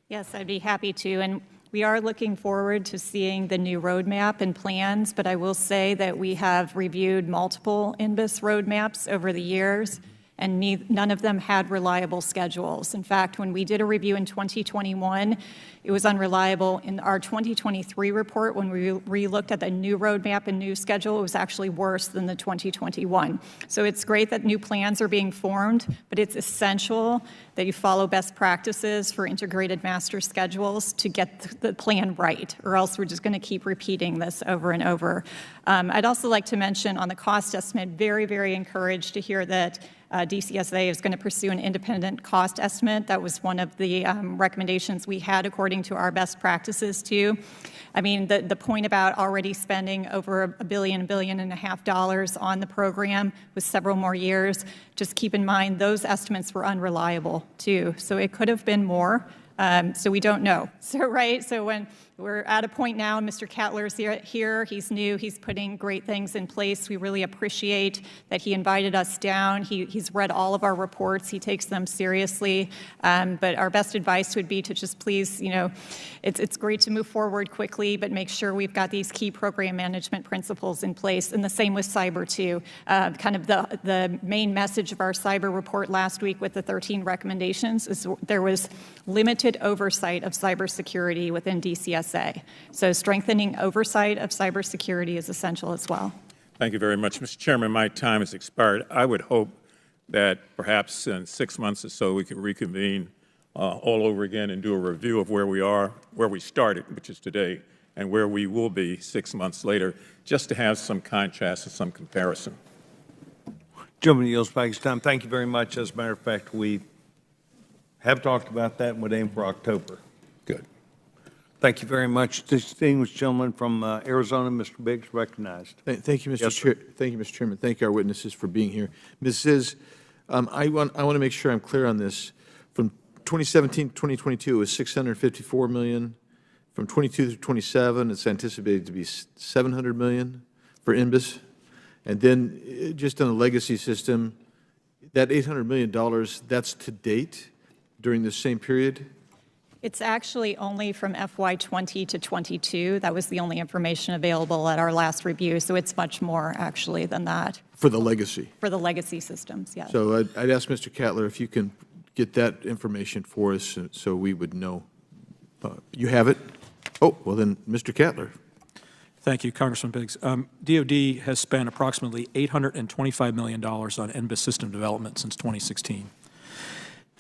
Yes, I'd be happy to. And we are looking forward to seeing the new roadmap and plans, but I will say that we have reviewed multiple NBIS roadmaps over the years, and none of them had reliable schedules. In fact, when we did a review in 2021, it was unreliable. In our 2023 report, when we re-looked at the new roadmap and new schedule, it was actually worse than the 2021. So it's great that new plans are being formed, but it's essential that you follow best practices for integrated master schedules to get the plan right, or else we're just going to keep repeating this over and over. I'd also like to mention on the cost estimate, very, very encouraged to hear that DCSA is going to pursue an independent cost estimate. That was one of the recommendations we had according to our best practices too. I mean, the point about already spending over $1 billion, $1.5 billion on the program with several more years, just keep in mind those estimates were unreliable too. So it could have been more. So we don't know. So when we're at a point now, Mr. Cattler's here, he's new, he's putting great things in place. We really appreciate that he invited us down. He's read all of our reports, he takes them seriously. But our best advice would be to just please, it's great to move forward quickly, but make sure we've got these key program management principles in place. And the same with cyber too. Kind of the main message of our cyber report last week with the 13 recommendations is there was limited oversight of cybersecurity within DCSA. So strengthening oversight of cybersecurity is essential as well. Thank you very much. Mr. Chairman, my time has expired. I would hope that perhaps in 6 months or so we could reconvene all over again and do a review of where we are, where we started, which is today, and where we will be 6 months later, just to have some contrast and some comparison. Gentleman yields back his time. Thank you very much. As a matter of fact, we have talked about that and would aim for October. Good. Thank you very much. Distinguished gentleman from Arizona, Mr. Biggs, recognized. Thank you, Mr. Yes, Chair. Thank you, Mr. Chairman. Thank our witnesses for being here. Ms. Czyz, I want to make sure I'm clear on this. From 2017 to 2022, it was $654 million. From 22 to 27, it's anticipated to be $700 million for INBIS. And then just on the legacy system, that $800 million, that's to date during the same period? It's actually only from FY20 to 22. That was the only information available at our last review, so it's much more actually than that. For the legacy? For the legacy systems, yes. So I'd ask Mr. Cattler if you can get that information for us so we would know. You have it? Oh, well then, Mr. Cattler. Thank you, Congressman Biggs. DOD has spent approximately $825 million on NBIS system development since 2016.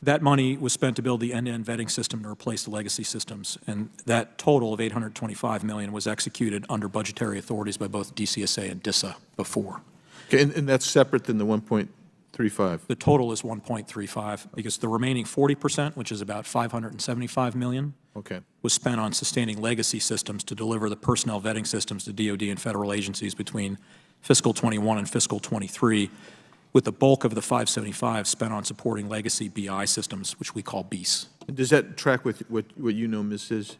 That money was spent to build the end-to-end vetting system to replace the legacy systems, and that total of $825 million was executed under budgetary authorities by both DCSA and DISA before. Okay, and that's separate than the 1.35? The total is 1.35 because the remaining 40%, which is about $575 million, okay, was spent on sustaining legacy systems to deliver the personnel vetting systems to DOD and federal agencies between fiscal 21 and fiscal 23, with the bulk of the 575 spent on supporting legacy BI systems, which we call BEAS. and does that track with what you know, Ms. Czyz?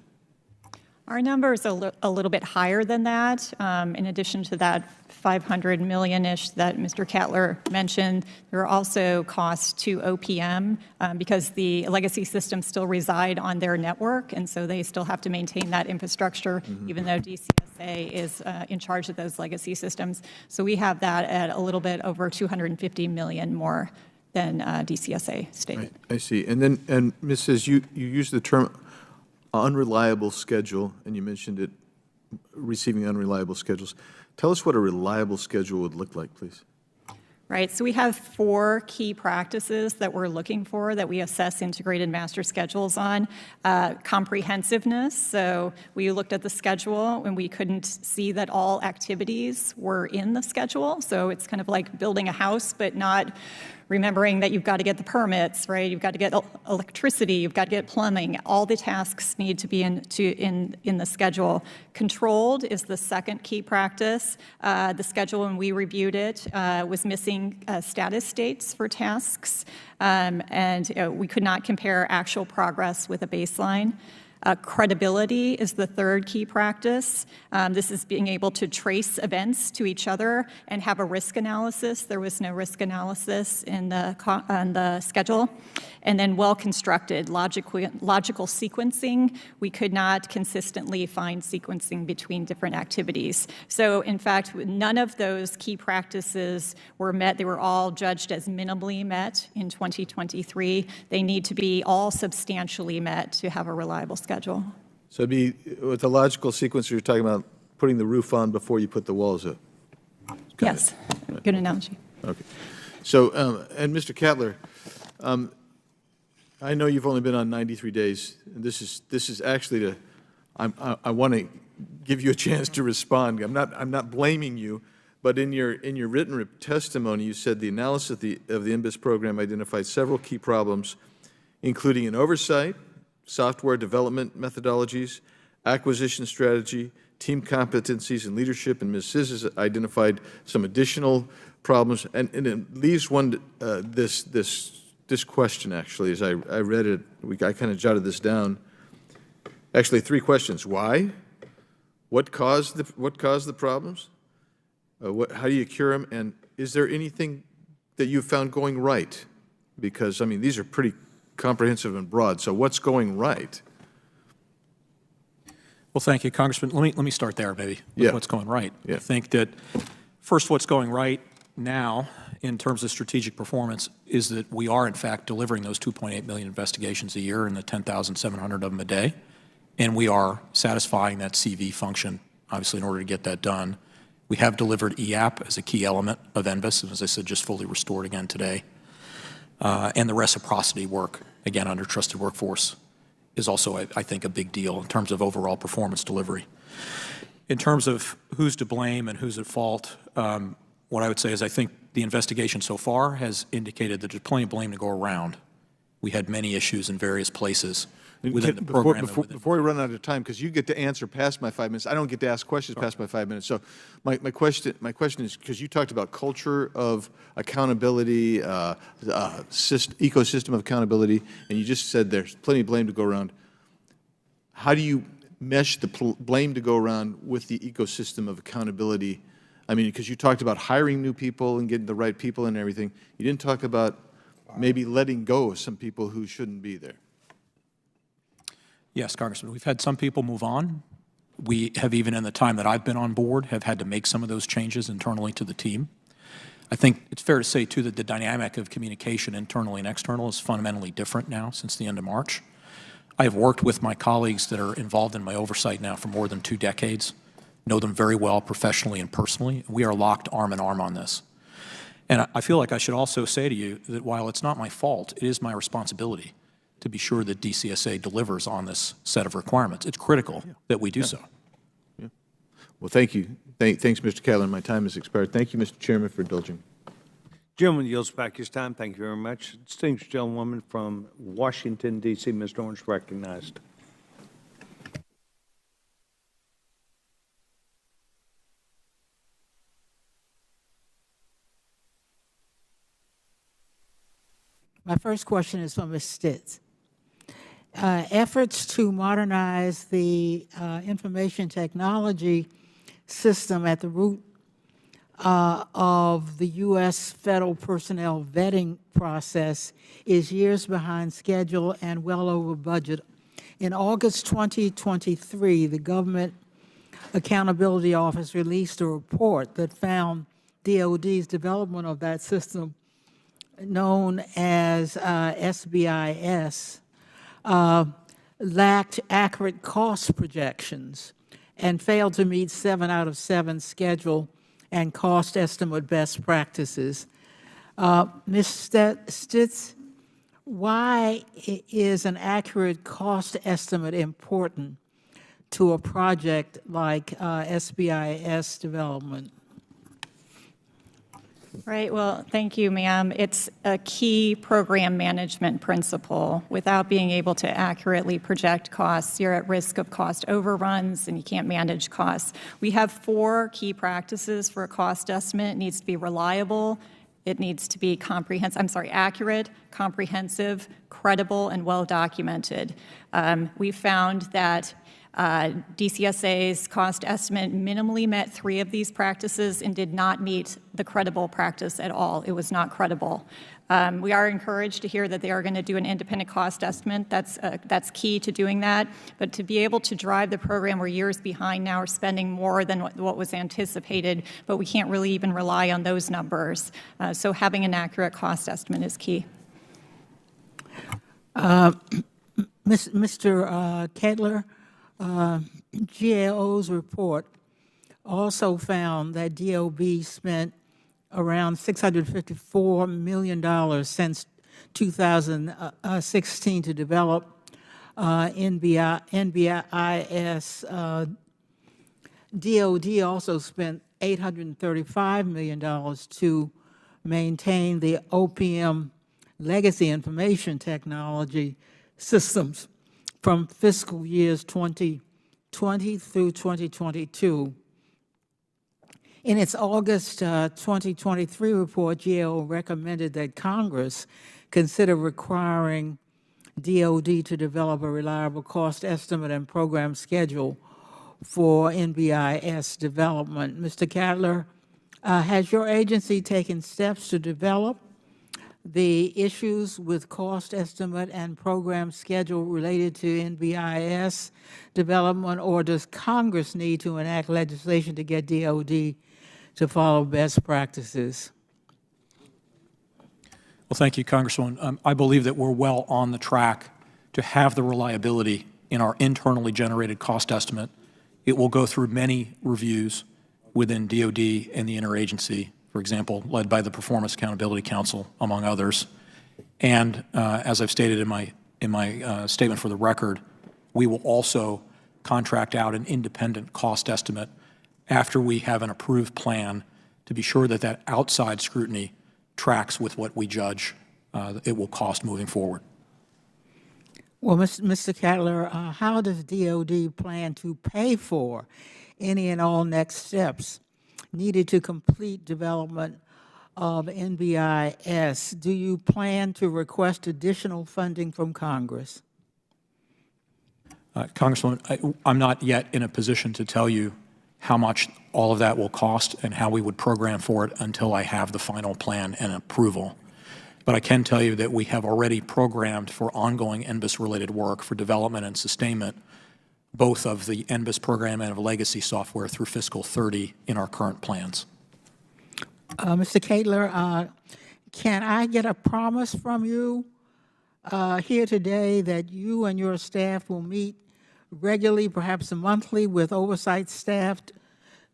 Our number is a little bit higher than that. In addition to that 500 million-ish that Mr. Cattler mentioned, there are also costs to OPM because the legacy systems still reside on their network, and so they still have to maintain that infrastructure, even though DCSA is in charge of those legacy systems. So we have that at a little bit over 250 million more than DCSA stated. I see. And Ms. Czyz, you used the term unreliable schedule, and you mentioned it, receiving unreliable schedules. Tell us what a reliable schedule would look like, please. Right, so we have 4 key practices that we're looking for that we assess integrated master schedules on. Comprehensiveness, so we looked at the schedule and we couldn't see that all activities were in the schedule. So it's kind of like building a house, but not remembering that you've got to get the permits, right? You've got to get electricity, you've got to get plumbing. All the tasks need to be in the schedule. Controlled is the second key practice. The schedule, when we reviewed it, was missing status dates for tasks, and we could not compare actual progress with a baseline. Credibility is the third key practice. This is being able to trace events to each other and have a risk analysis. There was no risk analysis on the schedule. And then well-constructed, logical sequencing. We could not consistently find sequencing between different activities. So, in fact, none of those key practices were met. They were all judged as minimally met in 2023. They need to be all substantially met to have a reliable schedule. So it'd be, with the logical sequence, you're talking about putting the roof on before you put the walls up? Yes, good analogy. Okay. So, and Mr. Cattler, I know you've only been on 93 days, and this is actually I want to give you a chance to respond. I'm not blaming you, but in your written testimony, you said the analysis of the INBIS program identified several key problems, including an oversight, software development methodologies, acquisition strategy, team competencies, and leadership. And Ms. Czyz has identified some additional problems, and it leaves one this question, actually, as I read it, I kind of jotted this down. Actually, 3 questions. Why? What caused the problems? How do you cure them? And is there anything that you found going right? Because, I mean, these are pretty comprehensive and broad. So what's going right? Well, thank you, Congressman. Let me start there, maybe, with what's going right. Yeah. I think that first, what's going right now in terms of strategic performance is that we are, in fact, delivering those 2.8 million investigations a year and the 10,700 of them a day, and we are satisfying that CV function, obviously, in order to get that done. We have delivered EAP as a key element of NBIS, and as I said, just fully restored again today. And the reciprocity work, again, under trusted workforce, is also, I think, a big deal in terms of overall performance delivery. In terms of who's to blame and who's at fault, what I would say is I think the investigation so far has indicated that there's plenty of blame to go around. We had many issues in various places within the program. Before we run out of time, because you get to answer past my 5 minutes, I don't get to ask questions past my 5 minutes. So my question is, because you talked about culture of accountability, ecosystem of accountability, and you just said there's plenty of blame to go around. How do you mesh the blame to go around with the ecosystem of accountability? I mean, because you talked about hiring new people and getting the right people and everything. You didn't talk about maybe letting go of some people who shouldn't be there. Yes, Congressman, we've had some people move on. We have, even in the time that I've been on board, have had to make some of those changes internally to the team. I think it's fair to say, too, that the dynamic of communication internally and external is fundamentally different now since the end of March. I have worked with my colleagues that are involved in my oversight now for more than 2 decades, know them very well professionally and personally. We are locked arm in arm on this. And I feel like I should also say to you that while it's not my fault, it is my responsibility to be sure that DCSA delivers on this set of requirements. It's critical that we do so. Yeah. Well, thank you. Thanks, Mr. Catlin. My time has expired. Thank you, Mr. Chairman, for indulging. Gentleman yields back his time. Thank you very much. Distinguished gentlewoman from Washington, D.C., Ms. Orange, recognized. My first question is for Ms. Czyz. Efforts to modernize the information technology system at the root of the U.S. federal personnel vetting process is years behind schedule and well over budget. In August 2023, the Government Accountability Office released a report that found DOD's development of that system, known as SBIS, lacked accurate cost projections and failed to meet 7 out of 7 schedule and cost estimate best practices. Ms. Czyz, why is an accurate cost estimate important to a project like SBIS development? Right. Well, thank you, ma'am. It's a key program management principle. Without being able to accurately project costs, you're at risk of cost overruns and you can't manage costs. We have 4 key practices for a cost estimate. It needs to be reliable. It needs to be accurate, comprehensive, credible, and well documented. We found that DCSA's cost estimate minimally met 3 of these practices and did not meet the credible practice at all. It was not credible. We are encouraged to hear that they are going to do an independent cost estimate. That's key to doing that. But to be able to drive the program, we're years behind now. We're spending more than what was anticipated, but we can't really even rely on those numbers. So having an accurate cost estimate is key. Mr. Kettler, GAO's report also found that DOD spent around $654 million since 2016 to develop NBIS. DOD also spent $835 million to maintain the OPM legacy information technology systems from fiscal years 2020 through 2022. In its August 2023 report, GAO recommended that Congress consider requiring DOD to develop a reliable cost estimate and program schedule for NBIS development. Mr. Kettler, has your agency taken steps to develop the issues with cost estimate and program schedule related to NBIS development, or does Congress need to enact legislation to get DOD to follow best practices? Well, thank you, Congresswoman. I believe that we're well on the track to have the reliability in our internally generated cost estimate. It will go through many reviews within DOD and the interagency, for example, led by the Performance Accountability Council, among others. And as I've stated in my statement for the record, we will also contract out an independent cost estimate after we have an approved plan to be sure that that outside scrutiny tracks with what we judge it will cost moving forward. Well, Mr. Kettler, how does DOD plan to pay for any and all next steps needed to complete development of NBIS? Do you plan to request additional funding from Congress? Congresswoman, I'm not yet in a position to tell you how much all of that will cost and how we would program for it until I have the final plan and approval. But I can tell you that we have already programmed for ongoing NBIS-related work for development and sustainment, both of the NBIS program and of legacy software through fiscal 30 in our current plans. Mr. Kettler, can I get a promise from you here today that you and your staff will meet regularly, perhaps monthly, with oversight staff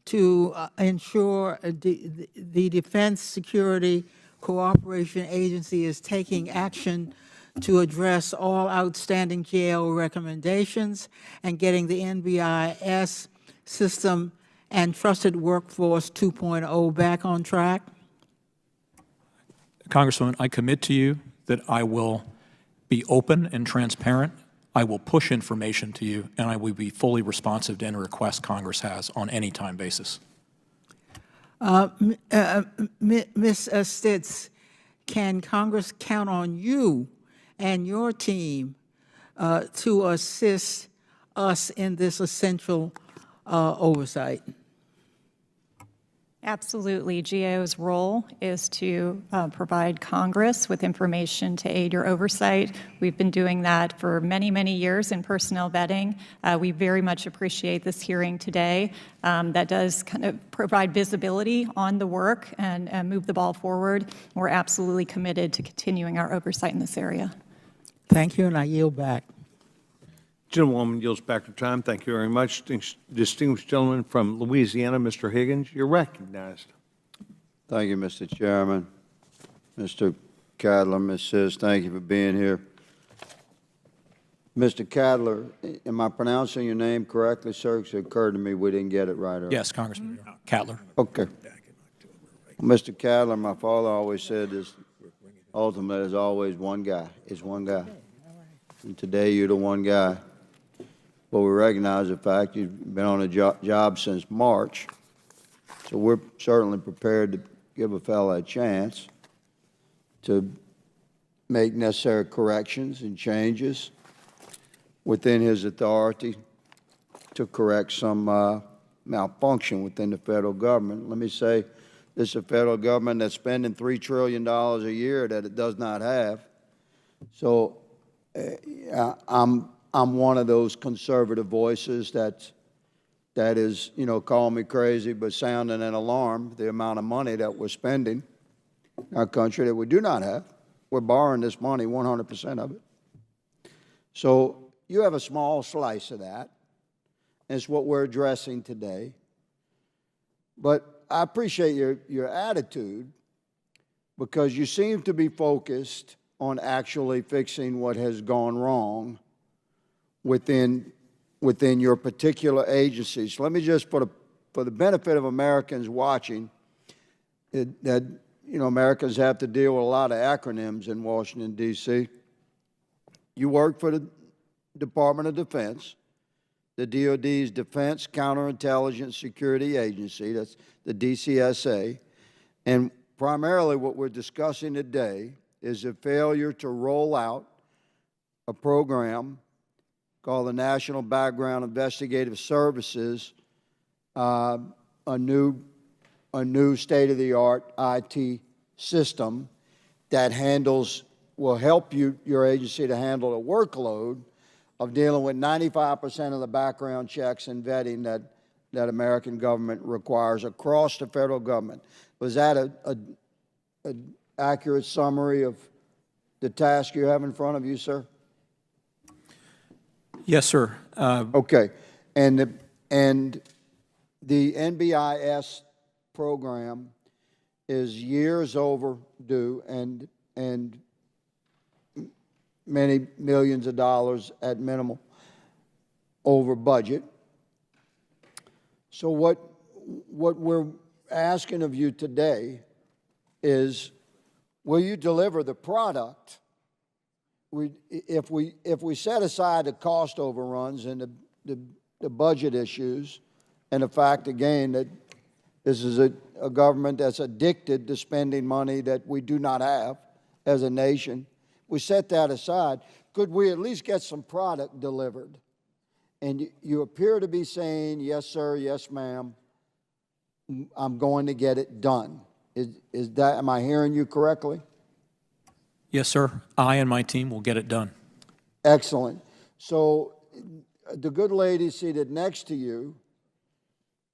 to ensure the Defense Security Cooperation Agency is taking action to address all outstanding GAO recommendations and getting the NBIS system and Trusted Workforce 2.0 back on track? Congresswoman, I commit to you that I will be open and transparent. I will push information to you, and I will be fully responsive to any request Congress has on any time basis. Ms. Stitz, can Congress count on you and your team to assist us in this essential oversight? Absolutely. GAO's role is to provide Congress with information to aid your oversight. We've been doing that for many, many years in personnel vetting. We very much appreciate this hearing today. That does kind of provide visibility on the work and move the ball forward. We're absolutely committed to continuing our oversight in this area. Thank you, and I yield back. Gentlewoman yields back her time. Thank you very much. Distinguished gentleman from Louisiana, Mr. Higgins, you're recognized. Thank you, Mr. Chairman. Mr. Cadler, Ms. Czyz, thank you for being here. Mr. Cadler, am I pronouncing your name correctly, sir? Because it occurred to me we didn't get it right earlier. Yes, Congressman Kettler. Okay. Mr. Cadler, my father always said is ultimately there's always one guy. It's one guy. And today you're the one guy. But we recognize the fact you've been on a job since March, so we're certainly prepared to give a fellow a chance to make necessary corrections and changes within his authority to correct some malfunction within the federal government. Let me say, this is a federal government that's spending $3 trillion a year that it does not have. So I'm one of those conservative voices that is, you know, call me crazy, but sounding an alarm, the amount of money that we're spending in our country that we do not have. We're borrowing this money, 100% of it. So you have a small slice of that, and it's what we're addressing today. But I appreciate your attitude, because you seem to be focused on actually fixing what has gone wrong within your particular agencies. So let me just, for the benefit of Americans watching, that you know Americans have to deal with a lot of acronyms in Washington, D.C. You work for the Department of Defense, the DOD's Defense Counterintelligence Security Agency, that's the DCSA, and primarily what we're discussing today is a failure to roll out a program called the National Background Investigative Services, a new state-of-the-art IT system that will help your agency to handle a workload of dealing with 95% of the background checks and vetting that American government requires across the federal government. Was that an accurate summary of the task you have in front of you, sir? Yes, sir. Okay. And the NBIS program is years overdue and many millions of dollars at minimal. over budget. So what we're asking of you today is, will you deliver the product? If we set aside the cost overruns and the budget issues and the fact, again, that this is a government that's addicted to spending money that we do not have as a nation, we set that aside, could we at least get some product delivered? And you appear to be saying, yes, sir, yes, ma'am, I'm going to get it done. Is that, am I hearing you correctly? Yes, sir. I and my team will get it done. Excellent. So the good lady seated next to you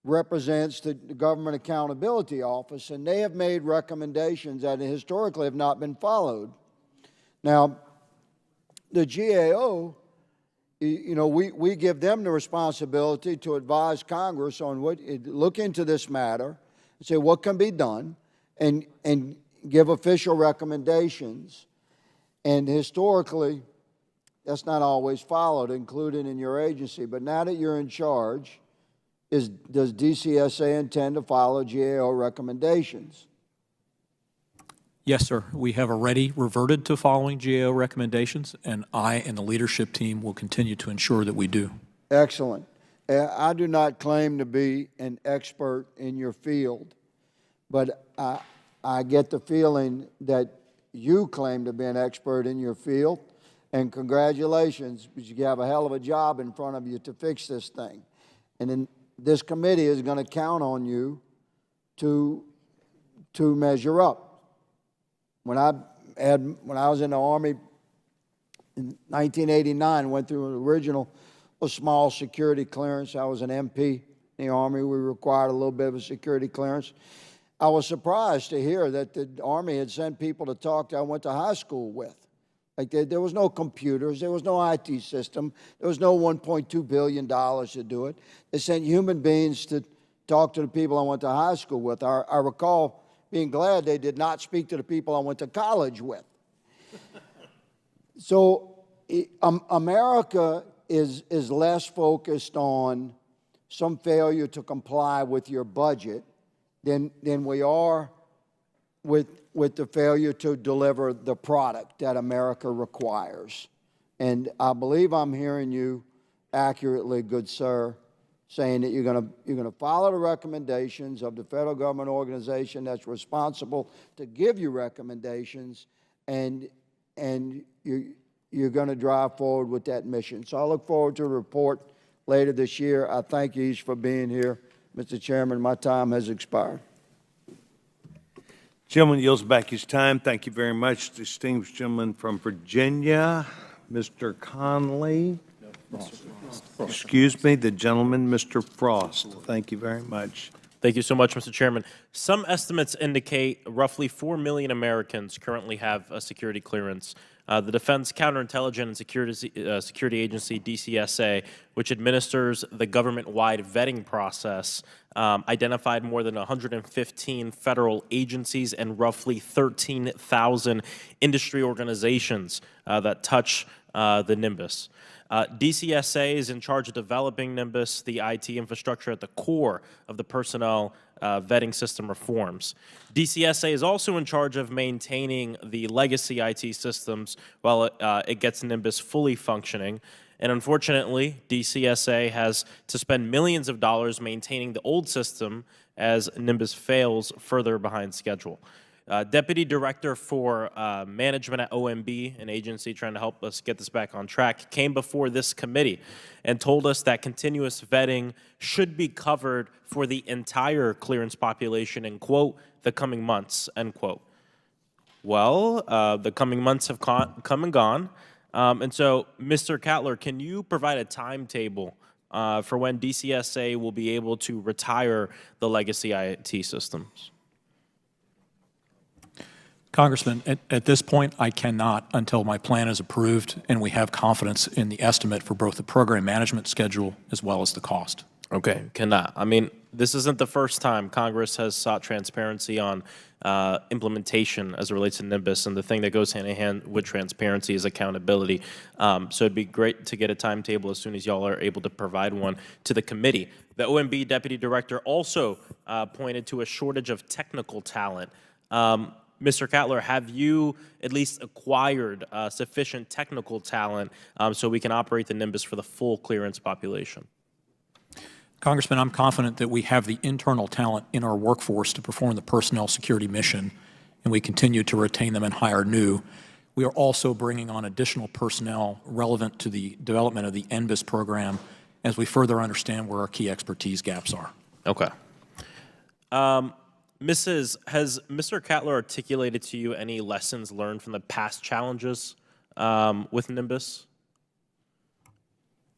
represents the Government Accountability Office, and they have made recommendations that historically have not been followed. Now, the GAO, you know, we give them the responsibility to advise Congress on what, look into this matter, and say what can be done, and give official recommendations. And historically, that's not always followed, including in your agency. But now that you're in charge, does DCSA intend to follow GAO recommendations? Yes, sir. We have already reverted to following GAO recommendations, and I and the leadership team will continue to ensure that we do. Excellent. I do not claim to be an expert in your field, but I get the feeling that you claim to be an expert in your field, and congratulations, because you have a hell of a job in front of you to fix this thing. And then this committee is going to count on you to measure up. When I was in the Army in 1989, went through an original small security clearance. I was an MP in the Army. We required a little bit of a security clearance. I was surprised to hear that the Army had sent people to talk that I went to high school with. Like there was no computers, there was no IT system, there was no $1.2 billion to do it. They sent human beings to talk to the people I went to high school with. I recall being glad they did not speak to the people I went to college with. So America is less focused on some failure to comply with your budget than we are with the failure to deliver the product that America requires. And I believe I'm hearing you accurately, good sir, saying that you're going to follow the recommendations of the federal government organization that's responsible to give you recommendations, and you're going to drive forward with that mission. So I look forward to a report later this year. I thank you each for being here. Mr. Chairman, my time has expired. Gentleman yields back his time. Thank you very much. Distinguished gentleman from Virginia, Mr. Conley. Excuse me, the gentleman, Mr. Frost. Thank you very much. Thank you so much, Mr. Chairman. Some estimates indicate roughly 4 million Americans currently have a security clearance. The Defense Counterintelligence and Security Agency, DCSA, which administers the government-wide vetting process, identified more than 115 federal agencies and roughly 13,000 industry organizations that touch the NIMBUS. DCSA is in charge of developing NIMBUS, the IT infrastructure at the core of the personnel vetting system reforms. DCSA is also in charge of maintaining the legacy IT systems while it gets NIMBUS fully functioning. And unfortunately, DCSA has to spend millions of dollars maintaining the old system as NIMBUS fails further behind schedule. Deputy Director for Management at OMB, an agency trying to help us get this back on track, came before this committee and told us that continuous vetting should be covered for the entire clearance population in, quote, the coming months, end quote. Well, the coming months have come and gone. And so, Mr. Cattler, can you provide a timetable for when DCSA will be able to retire the legacy IT systems? Congressman, at this point, I cannot until my plan is approved and we have confidence in the estimate for both the program management schedule as well as the cost. Okay, cannot. I mean, This isn't the first time Congress has sought transparency on implementation as it relates to NIMBYS, and the thing that goes hand in hand with transparency is accountability. So it'd be great to get a timetable as soon as y'all are able to provide one to the committee. The OMB Deputy Director also pointed to a shortage of technical talent. Mr. Cattler, have you at least acquired sufficient technical talent so we can operate the NIMBYS for the full clearance population? Congressman, I'm confident that we have the internal talent in our workforce to perform the personnel security mission, and we continue to retain them and hire new. We are also bringing on additional personnel relevant to the development of the NBIS program as we further understand where our key expertise gaps are. Okay. Has Mr. Cattler articulated to you any lessons learned from the past challenges with NIMBYS?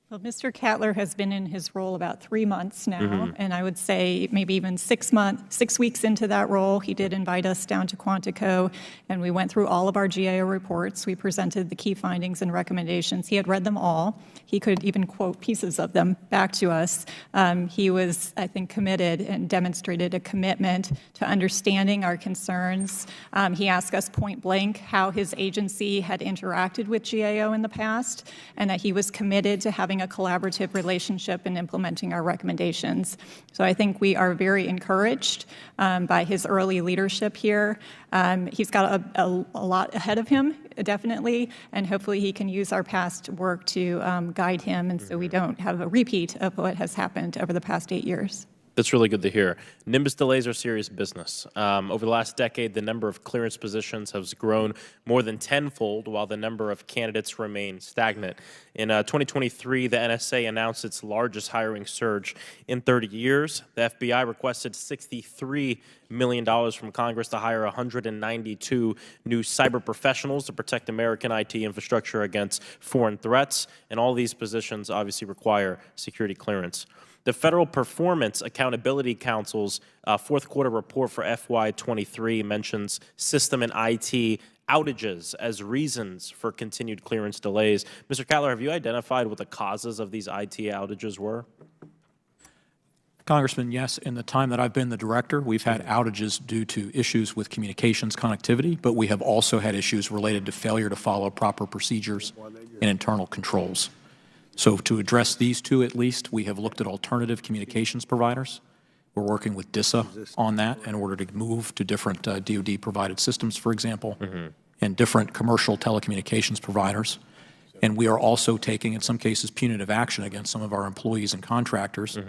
Well, Mr. Cattler has been in his role about 3 months now, and I would say maybe even 6 weeks into that role, he did invite us down to Quantico, and we went through all of our GAO reports. We presented the key findings and recommendations. He had read them all. He could even quote pieces of them back to us. He was, I think, committed and demonstrated a commitment to understanding our concerns. He asked us point blank how his agency had interacted with GAO in the past, and that he was committed to having a collaborative relationship in implementing our recommendations. So I think we are very encouraged by his early leadership here. He's got a lot ahead of him, definitely, and hopefully he can use our past work to guide him, and so we don't have a repeat of what has happened over the past 8 years. That's really good to hear. NIMBYS delays are serious business. Over the last decade, the number of clearance positions has grown more than tenfold, while the number of candidates remain stagnant. In 2023, the NSA announced its largest hiring surge in 30 years. The FBI requested $63 million from Congress to hire 192 new cyber professionals to protect American IT infrastructure against foreign threats, and all these positions obviously require security clearance. The Federal Performance Accountability Council's fourth quarter report for FY23 mentions system and IT outages as reasons for continued clearance delays. Mr. Cattler, have you identified what the causes of these IT outages were? Congressman, yes. In the time that I've been the director, we've had outages due to issues with communications connectivity, but we have also had issues related to failure to follow proper procedures and internal controls. So to address these two at least, we have looked at alternative communications providers. We're working with DISA on that in order to move to different DoD-provided systems, for example, and different commercial telecommunications providers. And we are also taking, in some cases, punitive action against some of our employees and contractors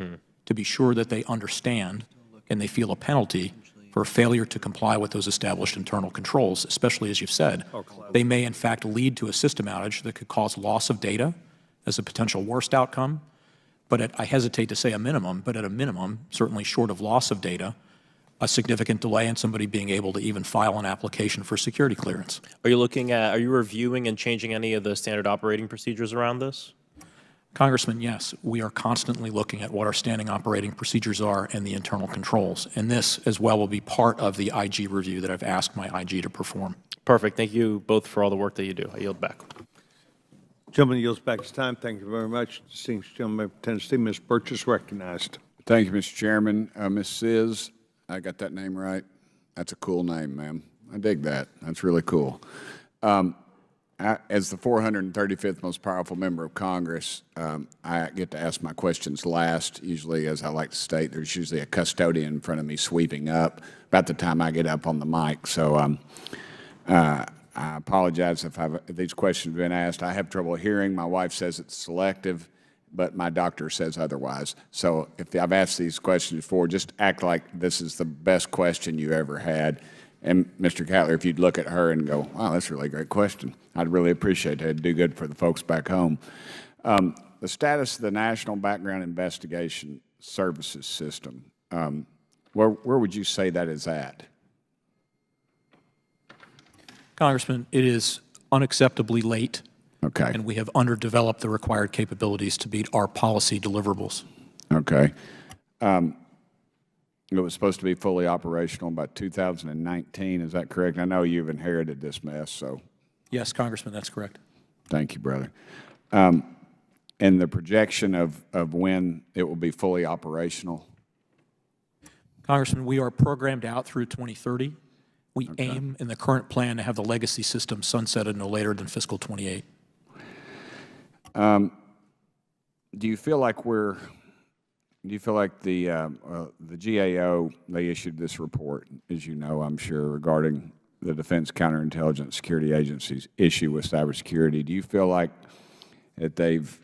to be sure that they understand and they feel a penalty for failure to comply with those established internal controls, especially, as you've said. They may, in fact, lead to a system outage that could cause loss of data as a potential worst outcome, but I hesitate to say a minimum, but at a minimum, certainly short of loss of data, a significant delay in somebody being able to even file an application for security clearance. Are you reviewing and changing any of the standard operating procedures around this? Congressman, yes, we are constantly looking at what our standing operating procedures are and the internal controls, and this as well will be part of the IG review that I've asked my IG to perform. Perfect. Thank you both for all the work that you do. I yield back. Gentleman yields back his time. Thank you very much. Distinguished gentleman from Tennessee, Ms. Birch is recognized. Thank you, Mr. Chairman. Ms. Czyz, I got that name right? That's a cool name, ma'am. I dig that. That's really cool. As the 435th most powerful member of Congress, I get to ask my questions last. Usually, as I like to state, there's usually a custodian in front of me sweeping up about the time I get up on the mic. So I apologize if these questions have been asked. I have trouble hearing. My wife says it's selective, but my doctor says otherwise. So if I've asked these questions before, just act like this is the best question you ever had. And Mr. Cattler, if you'd look at her and go, wow, that's a really great question, I'd really appreciate it. It'd do good for the folks back home. The status of the National Background Investigation Services System, where would you say that is at? Congressman, it is unacceptably late, okay, and we have underdeveloped the required capabilities to meet our policy deliverables. Okay. It was supposed to be fully operational by 2019. Is that correct? I know you've inherited this mess, so. Yes, Congressman, that's correct. Thank you, brother. And the projection of when it will be fully operational? Congressman, we are programmed out through 2030. We aim in the current plan to have the legacy system sunsetted no later than fiscal 28. Do you feel like the GAO, they issued this report, as you know, I'm sure, regarding the Defense Counterintelligence Security Agency's issue with cybersecurity. Do you feel like that they've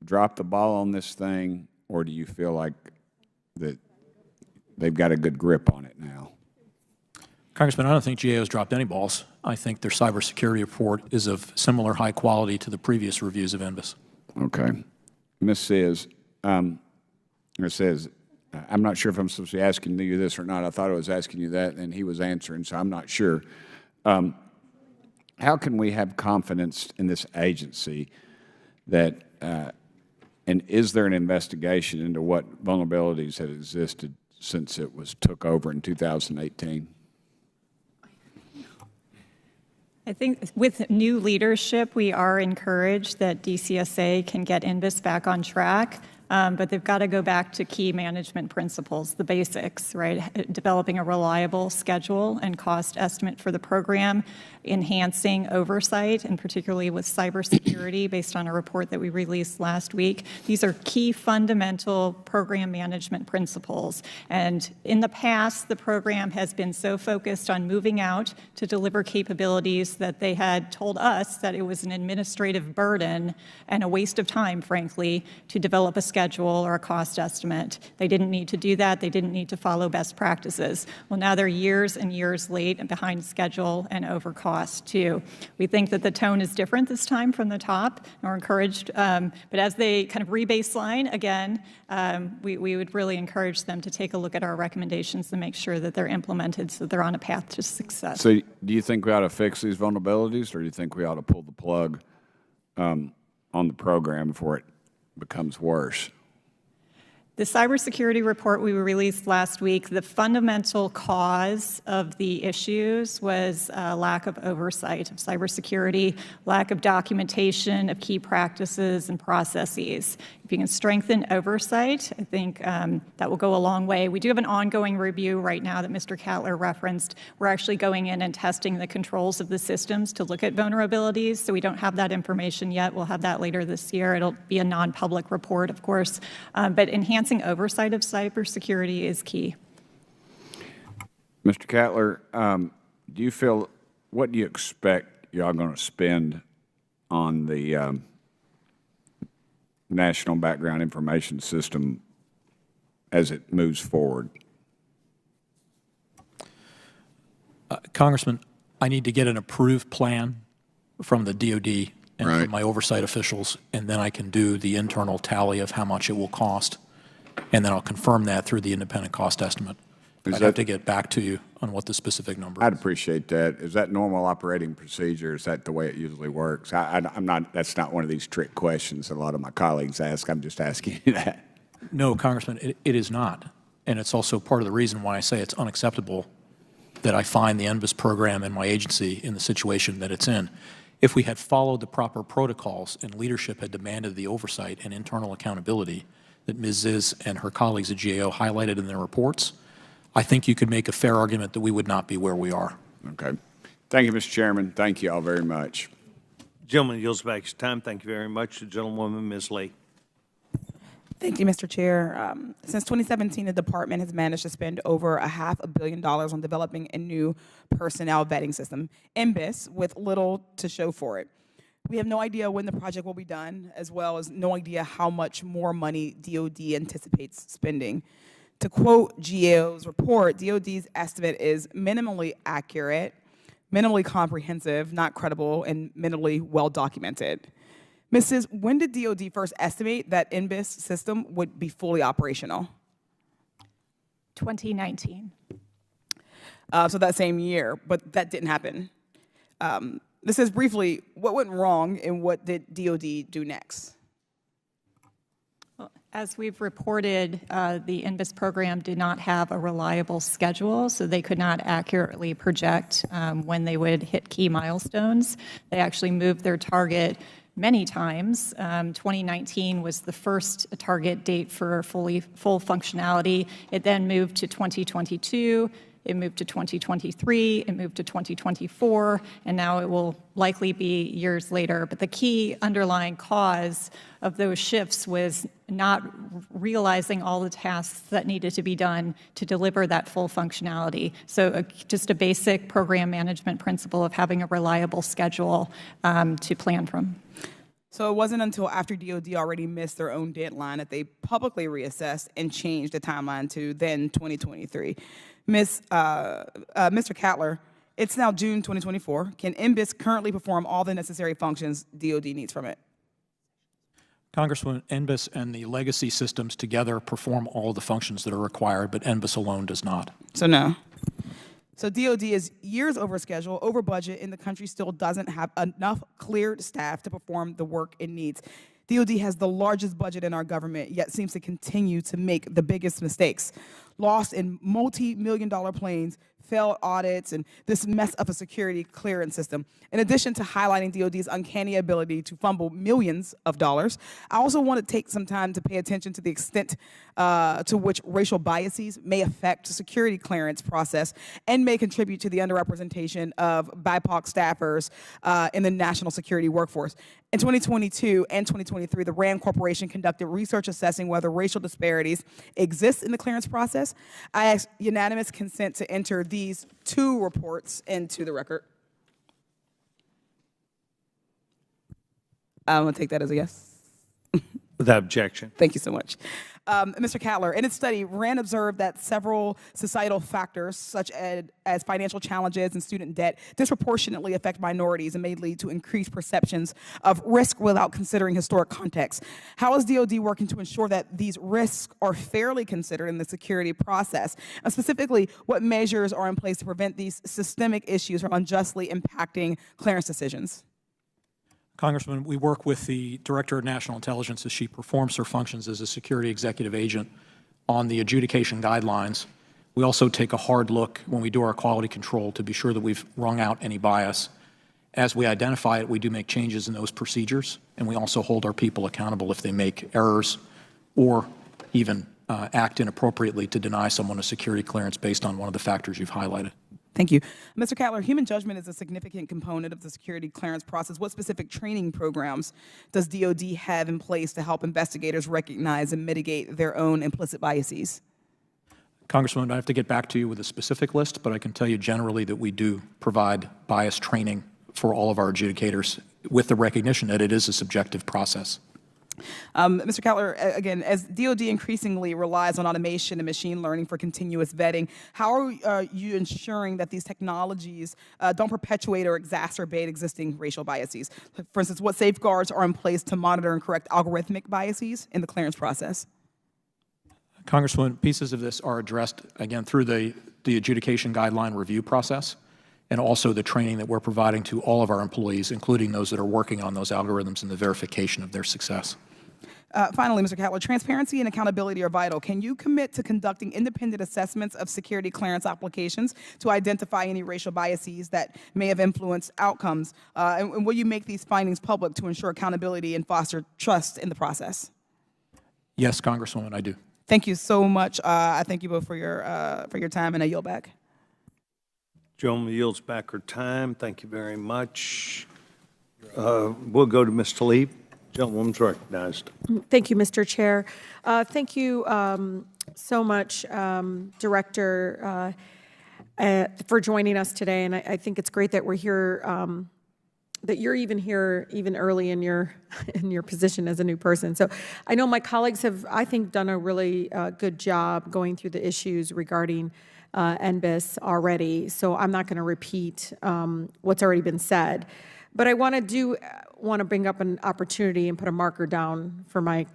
dropped the ball on this thing, or do you feel like that they've got a good grip on it now? Congressman, I don't think GAO's dropped any balls. I think their cybersecurity report is of similar high quality to the previous reviews of NBIS. Okay. Ms. Czyz, I'm not sure if I'm supposed to be asking you this or not. I thought I was asking you that, and he was answering, so I'm not sure. How can we have confidence in this agency that, and is there an investigation into what vulnerabilities had existed since it was took over in 2018? I think with new leadership, we are encouraged that DCSA can get NBIS back on track, but they've got to go back to key management principles, the basics, right? Developing a reliable schedule and cost estimate for the program, enhancing oversight, and particularly with cybersecurity based on a report that we released last week. These are key fundamental program management principles. And in the past, the program has been so focused on moving out to deliver capabilities that they had told us that it was an administrative burden and a waste of time, frankly, to develop a schedule or a cost estimate. They didn't need to do that. They didn't need to follow best practices. Well, now they're years and years late and behind schedule and over cost, too. We think that the tone is different this time from the top, and we're encouraged. But as they kind of re-baseline, again, we would really encourage them to take a look at our recommendations and make sure that they're implemented so they're on a path to success. So do you think we ought to fix these vulnerabilities, or do you think we ought to pull the plug on the program before it becomes worse? The cybersecurity report we released last week, the fundamental cause of the issues was lack of oversight of cybersecurity, lack of documentation of key practices and processes. If you can strengthen oversight, I think that will go a long way. We do have an ongoing review right now that Mr. Cattler referenced. We're actually going in and testing the controls of the systems to look at vulnerabilities, so we don't have that information yet. We'll have that later this year. It'll be a non-public report, of course, but enhancing oversight of cybersecurity is key. Mr. Cattler, what do you expect y'all going to spend on the National Background Information System as it moves forward? Congressman, I need to get an approved plan from the DOD and Right. from my oversight officials, and then I can do the internal tally of how much it will cost, and then I'll confirm that through the independent cost estimate. I'd have to get back to you on what the specific number is. I'd appreciate that. Is that normal operating procedure? Is that the way it usually works? I'm not. That's not one of these trick questions that a lot of my colleagues ask. I'm just asking you that. No, Congressman, it is not. And it's also part of the reason why I say it's unacceptable that I find the NBIS program and my agency in the situation that it's in. If we had followed the proper protocols and leadership had demanded the oversight and internal accountability that Ms. Czyz and her colleagues at GAO highlighted in their reports, I think you could make a fair argument that we would not be where we are. Okay. Thank you, Mr. Chairman. Thank you all very much. Gentleman yields back his time. Thank you very much. The gentlewoman, Ms. Lee. Thank you, Mr. Chair. Since 2017, the department has managed to spend over $500 million on developing a new personnel vetting system, NBIS, with little to show for it. We have no idea when the project will be done, as well as no idea how much more money DOD anticipates spending. To quote GAO's report, DOD's estimate is minimally accurate, minimally comprehensive, not credible, and minimally well documented. Mrs., when did DOD first estimate that NBIS system would be fully operational? 2019. So that same year, but that didn't happen. This is briefly, what went wrong and what did DOD do next? Well, as we've reported, the NBIS program did not have a reliable schedule, so they could not accurately project when they would hit key milestones. They actually moved their target many times. 2019 was the first target date for full functionality. It then moved to 2022. It moved to 2023, it moved to 2024, and now it will likely be years later. But the key underlying cause of those shifts was not realizing all the tasks that needed to be done to deliver that full functionality. So just a basic program management principle of having a reliable schedule to plan from. So it wasn't until after DOD already missed their own deadline that they publicly reassessed and changed the timeline to then 2023. Mr. Cattler, it's now June 2024. Can NBIS currently perform all the necessary functions DOD needs from it? Congresswoman, NBIS and the legacy systems together perform all the functions that are required, but NBIS alone does not. So no. So DOD is years over schedule, over budget, and the country still doesn't have enough cleared staff to perform the work it needs. DOD has the largest budget in our government, yet seems to continue to make the biggest mistakes. Lost in multi-million-dollar planes, failed audits, and this mess of a security clearance system. In addition to highlighting DOD's uncanny ability to fumble millions of dollars, I also want to take some time to pay attention to the extent to which racial biases may affect the security clearance process and may contribute to the underrepresentation of BIPOC staffers in the national security workforce. In 2022 and 2023, the RAND Corporation conducted research assessing whether racial disparities exist in the clearance process. I ask unanimous consent to enter these two reports into the record. I'm going to take that as a yes. Without objection. Thank you so much. Mr. Cattler, in its study, RAND observed that several societal factors, such as financial challenges and student debt, disproportionately affect minorities and may lead to increased perceptions of risk without considering historic context. How is DOD working to ensure that these risks are fairly considered in the security process? And specifically, what measures are in place to prevent these systemic issues from unjustly impacting clearance decisions? Congressman, we work with the Director of National Intelligence as she performs her functions as a security executive agent on the adjudication guidelines. We also take a hard look when we do our quality control to be sure that we've wrung out any bias. As we identify it, we do make changes in those procedures, and we also hold our people accountable if they make errors or even act inappropriately to deny someone a security clearance based on one of the factors you've highlighted. Thank you. Mr. Cattler, human judgment is a significant component of the security clearance process. What specific training programs does DOD have in place to help investigators recognize and mitigate their own implicit biases? Congresswoman, I have to get back to you with a specific list, but I can tell you generally that we do provide bias training for all of our adjudicators with the recognition that it is a subjective process. Mr. Cattler, again, as DOD increasingly relies on automation and machine learning for continuous vetting, how are you ensuring that these technologies don't perpetuate or exacerbate existing racial biases? For instance, what safeguards are in place to monitor and correct algorithmic biases in the clearance process? Congresswoman, pieces of this are addressed, again, through the adjudication guideline review process and also the training that we're providing to all of our employees, including those that are working on those algorithms and the verification of their success. Finally, Mr. Cattler, transparency and accountability are vital. Can you commit to conducting independent assessments of security clearance applications to identify any racial biases that may have influenced outcomes? And will you make these findings public to ensure accountability and foster trust in the process? Yes, Congresswoman, I do. Thank you so much. I thank you both for your time, and I yield back. Gentleman yields back her time. Thank you very much. We'll go to Ms. Tlaib. Gentlewoman's recognized. Thank you, Mr. Chair. Thank you so much, Director, for joining us today. And I think it's great that we're here, that you're even here even early in your position as a new person. So I know my colleagues have, I think, done a really good job going through the issues regarding NBIS already. So I'm not going to repeat what's already been said. But I want to bring up an opportunity and put a marker down for my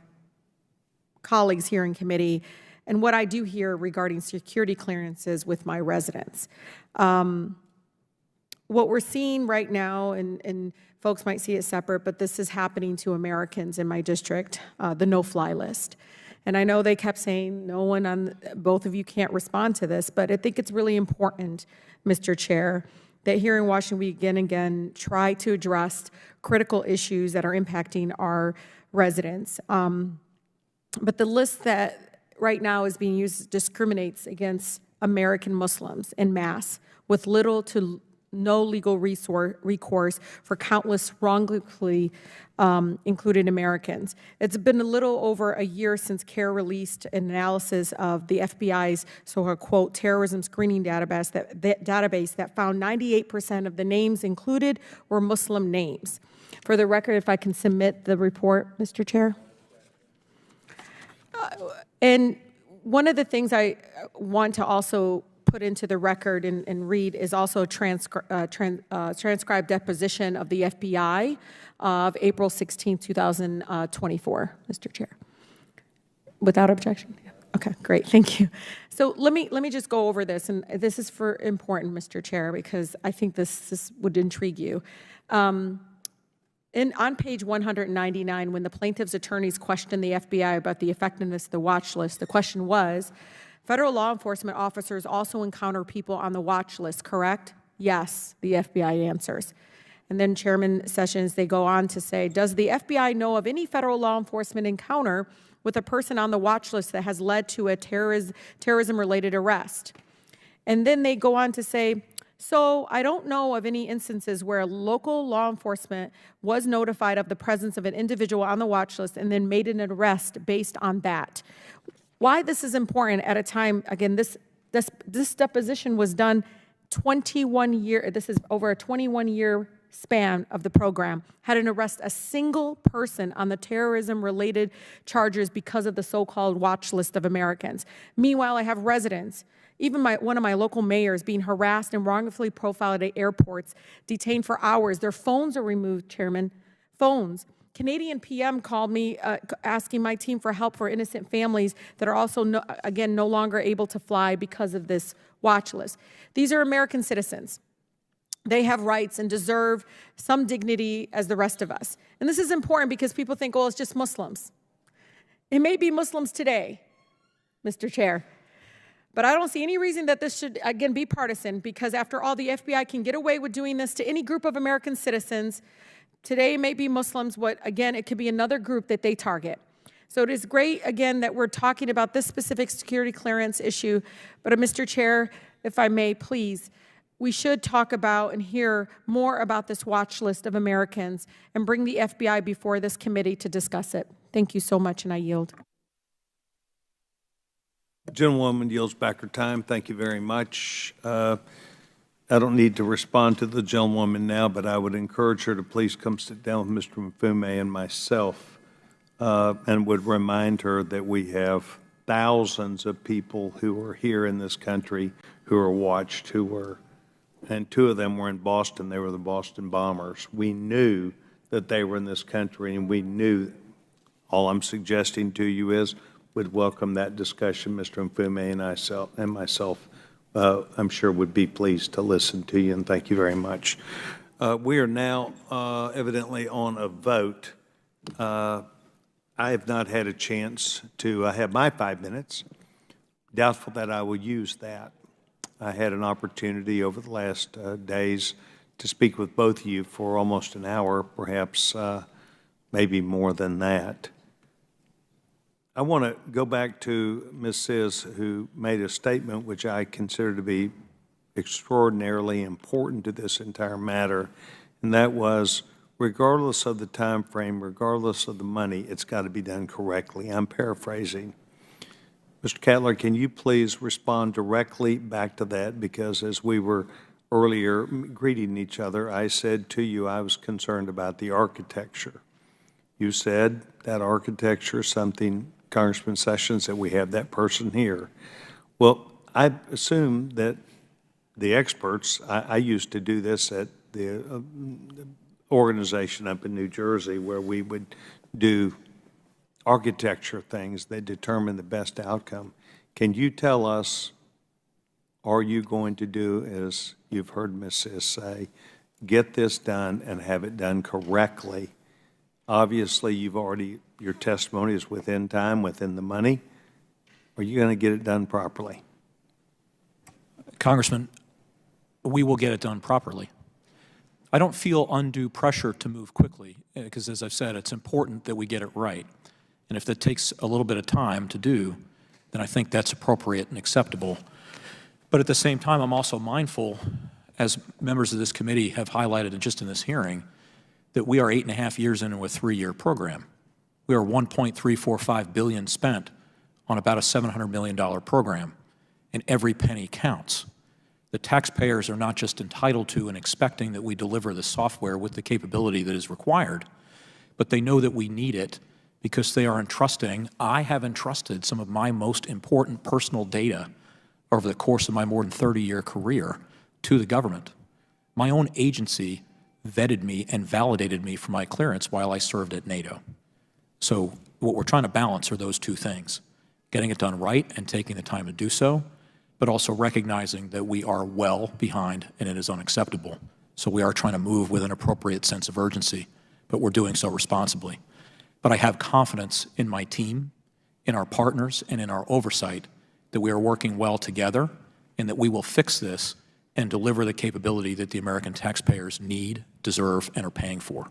colleagues here in committee and what I do here regarding security clearances with my residents. What we're seeing right now, and folks might see it separate, but this is happening to Americans in my district, the no-fly list. And I know they kept saying no one both of you can't respond to this, but I think it's really important, Mr. Chair, that here in Washington, we again and again try to address critical issues that are impacting our residents. But the list that right now is being used discriminates against American Muslims en masse, with little to no legal recourse for countless wrongfully included Americans. It's been a little over a year since CARE released an analysis of the FBI's so-called, quote, terrorism screening database that found 98% of the names included were Muslim names. For the record, if I can submit the report, Mr. Chair. And one of the things I want to also put into the record and read is also a transcribed deposition of the FBI of April 16, 2024, Mr. Chair. Without objection? Yeah. Okay, great, thank you. So let me just go over this, and this is important, Mr. Chair, because I think this would intrigue you. On page 199, when the plaintiff's attorneys questioned the FBI about the effectiveness of the watch list, the question was, federal law enforcement officers also encounter people on the watch list, correct? Yes, the FBI answers. And then Chairman Sessions, they go on to say, does the FBI know of any federal law enforcement encounter with a person on the watch list that has led to a terrorism-related arrest? And then they go on to say, so I don't know of any instances where local law enforcement was notified of the presence of an individual on the watch list and then made an arrest based on that. Why this is important at a time, again, this deposition was done 21 years, this is over a 21-year span of the program, hadn't arrested a single person on the terrorism-related charges because of the so-called watch list of Americans. Meanwhile, I have residents, even one of my local mayors, being harassed and wrongfully profiled at airports, detained for hours. Their phones are removed, Chairman, phones. Canadian PM called me asking my team for help for innocent families that are also, no longer able to fly because of this watch list. These are American citizens. They have rights and deserve some dignity as the rest of us. And this is important because people think, oh, it's just Muslims. It may be Muslims today, Mr. Chair. But I don't see any reason that this should, again, be partisan, because after all, the FBI can get away with doing this to any group of American citizens. Today it may be Muslims, again, it could be another group that they target. So it is great, again, that we're talking about this specific security clearance issue. But Mr. Chair, if I may, please, we should talk about and hear more about this watch list of Americans and bring the FBI before this committee to discuss it. Thank you so much, and I yield. Gentlewoman yields back her time. Thank you very much. I don't need to respond to the gentlewoman now, but I would encourage her to please come sit down with Mr. Mfume and myself, and would remind her that we have thousands of people who are here in this country who are watched, and two of them were in Boston. They were the Boston bombers. We knew that they were in this country, and we knew, all I'm suggesting to you is, would welcome that discussion. Mr. Mfume and myself, I'm sure would be pleased to listen to you, and thank you very much. We are now evidently on a vote. I have not had a chance to have my 5 minutes. Doubtful that I will use that. I had an opportunity over the last days to speak with both of you for almost an hour, perhaps maybe more than that. I want to go back to Ms. Czyz, who made a statement which I consider to be extraordinarily important to this entire matter, and that was, regardless of the time frame, regardless of the money, it's got to be done correctly. I'm paraphrasing. Mr. Cattler, can you please respond directly back to that? Because as we were earlier greeting each other, I said to you I was concerned about the architecture. You said that architecture is something, Congressman Sessions, that we have that person here. Well, I assume that the experts, I used to do this at the organization up in New Jersey where we would do architecture things that determine the best outcome. Can you tell us, are you going to do, as you've heard Ms. Czyz say, get this done and have it done correctly? Obviously, your testimony is within time, within the money. Are you going to get it done properly? Congressman, we will get it done properly. I don't feel undue pressure to move quickly because, as I've said, it's important that we get it right. And if that takes a little bit of time to do, then I think that's appropriate and acceptable. But at the same time, I'm also mindful, as members of this committee have highlighted just in this hearing, that we are 8.5 years into a 3-year program. We are $1.345 billion spent on about a $700 million program, and every penny counts. The taxpayers are not just entitled to and expecting that we deliver the software with the capability that is required, but they know that we need it because they are entrusting. I have entrusted some of my most important personal data over the course of my more than 30-year career to the government. My own agency vetted me and validated me for my clearance while I served at NATO. So what we're trying to balance are those two things, getting it done right and taking the time to do so, but also recognizing that we are well behind and it is unacceptable. So we are trying to move with an appropriate sense of urgency, but we're doing so responsibly. But I have confidence in my team, in our partners, and in our oversight that we are working well together and that we will fix this and deliver the capability that the American taxpayers need, deserve, and are paying for.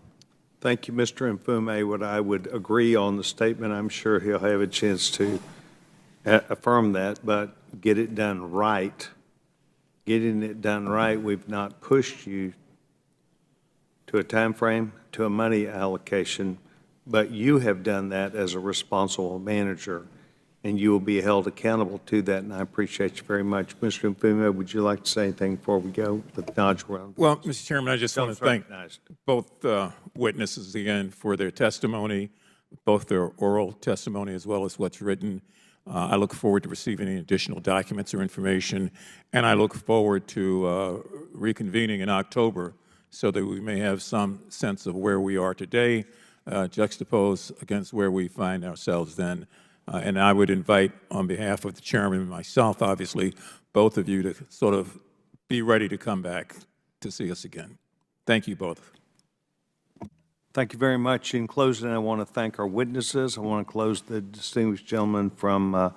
Thank you, Mr. Mfume. What I would agree on the statement, I'm sure he'll have a chance to affirm that, but get it done right. Getting it done right, we've not pushed you to a time frame, to a money allocation, but you have done that as a responsible manager, and you will be held accountable to that, and I appreciate you very much. Mr. Mfume, would you like to say anything before we go? The nod around. Well, Mr. Chairman, I just want to thank both witnesses again for their testimony, both their oral testimony as well as what's written. I look forward to receiving any additional documents or information, and I look forward to reconvening in October so that we may have some sense of where we are today, juxtaposed against where we find ourselves then. And I would invite, on behalf of the chairman and myself, obviously, both of you to sort of be ready to come back to see us again. Thank you both. Thank you very much. In closing, I want to thank our witnesses. I want to close the distinguished gentleman from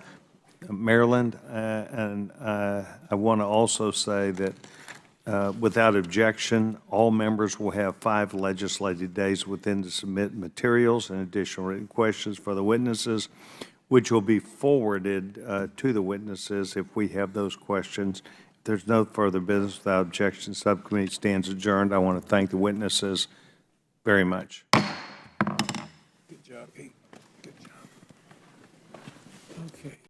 Maryland. And I want to also say that without objection, all members will have 5 legislative days within to submit materials and additional written questions for the witnesses, which will be forwarded to the witnesses if we have those questions. If there's no further business without objection, subcommittee stands adjourned. I want to thank the witnesses very much. Good job, Pete. Good job. Okay.